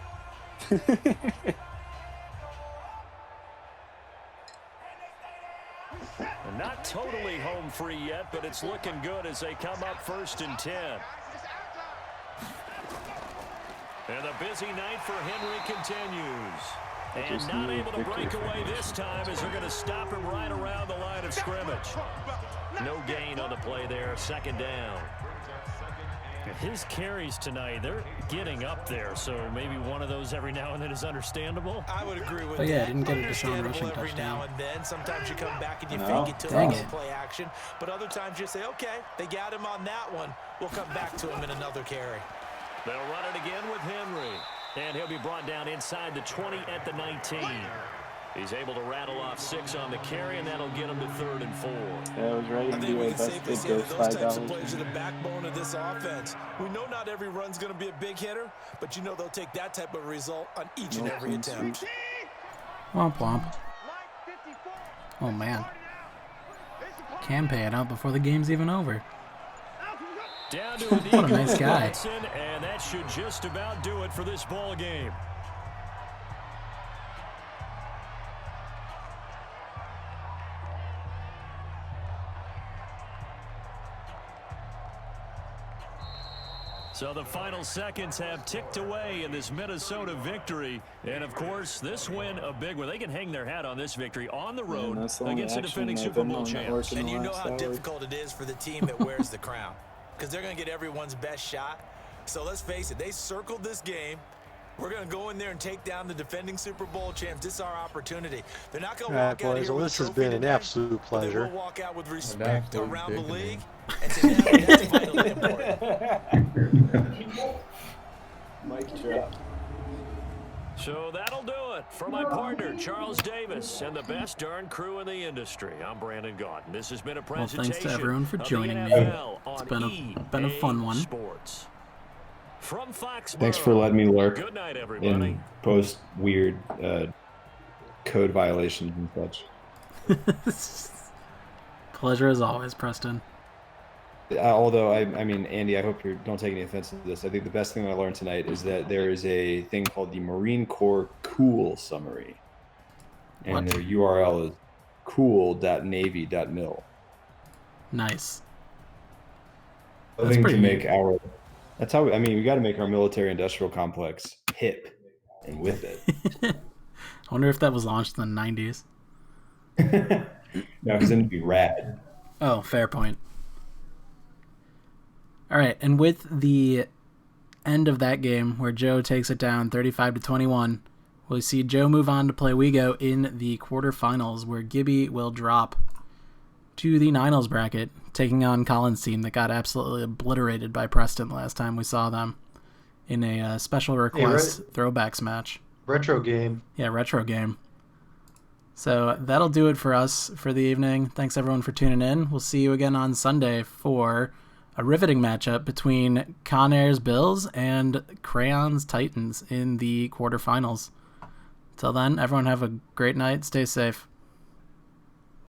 And not totally home free yet, but it's looking good as they come up 1st and 10. And a busy night for Henry continues. And not able to break away this time as they're going to stop him right around the line of scrimmage. No gain on the play there, 2nd down. His carries tonight, they're getting up there, so maybe one of those every now and then is understandable. I would agree with Oh yeah, that. didn't get a Deshaun Understandable Rushing every touchdown. now and then. Sometimes you come back and you No. fake it till Dang it's it. play action. But other times you say, okay, they got him on that one. We'll come back to him in another carry. They'll run it again with Henry. And he'll be brought down inside the 20 at the 19. He's able to rattle off 6 on the carry, and that'll get him to 3rd and 4. Yeah, I was ready I to think do we it. can That's safely it say goes that those types of $5. plays are the backbone of this offense. We know not every run's going to be a big hitter, but you know they'll take that type of result on each and every attempt. Womp womp. Oh man. Can pay it out before the game's even over. Down to What a nice guy. Watson, and that should just about do it for this ball game. So the final seconds have ticked away in this Minnesota victory. And, of course, this win, a big one. They can hang their hat on this victory on the road against the defending Super Bowl champs. And you know how difficult it is for the team that wears the crown, because they're going to get everyone's best shot. So let's face it, they circled this game. We're going to go in there and take down the defending Super Bowl champs. This is our opportunity. They're not going to walk out boys, here well, with this a has trophy been an today, absolute but they pleasure. will walk out with respect Well, around the big league. name. And to them, that's vitally important. Mic drop. So that'll do it for my partner, Charles Davis, and the best darn crew in the industry. I'm Brandon Gaunt. This has been a Well, presentation thanks to everyone for of the joining me. NFL It's on been a fun one. Sports. From Foxborough. Thanks for letting me lurk Good night, everybody. and post weird code violations and such. Pleasure as always, Preston. Although, I mean, Andy, I hope you don't take any offense to this. I think the best thing I learned tonight is that there is a thing called the Marine Corps Cool Summary. And What? their URL is cool.navy.mil. Nice. I That's think pretty to neat. make our, that's how, I mean, we got to make our military industrial complex hip and with it. I wonder if that was launched in the 90s. No, because then it'd be rad. Oh, fair point. All right, and with the end of that game where Joe takes it down 35-21, we'll see Joe move on to play Wego in the quarterfinals where Gibby will drop to the Niners bracket, taking on Colin's team that got absolutely obliterated by Preston last time we saw them in a special request throwbacks match. Retro game. Yeah, retro game. So that'll do it for us for the evening. Thanks everyone for tuning in. We'll see you again on Sunday for a riveting matchup between Conair's Bills and Crayon's Titans in the quarterfinals. Till then, everyone have a great night. Stay safe.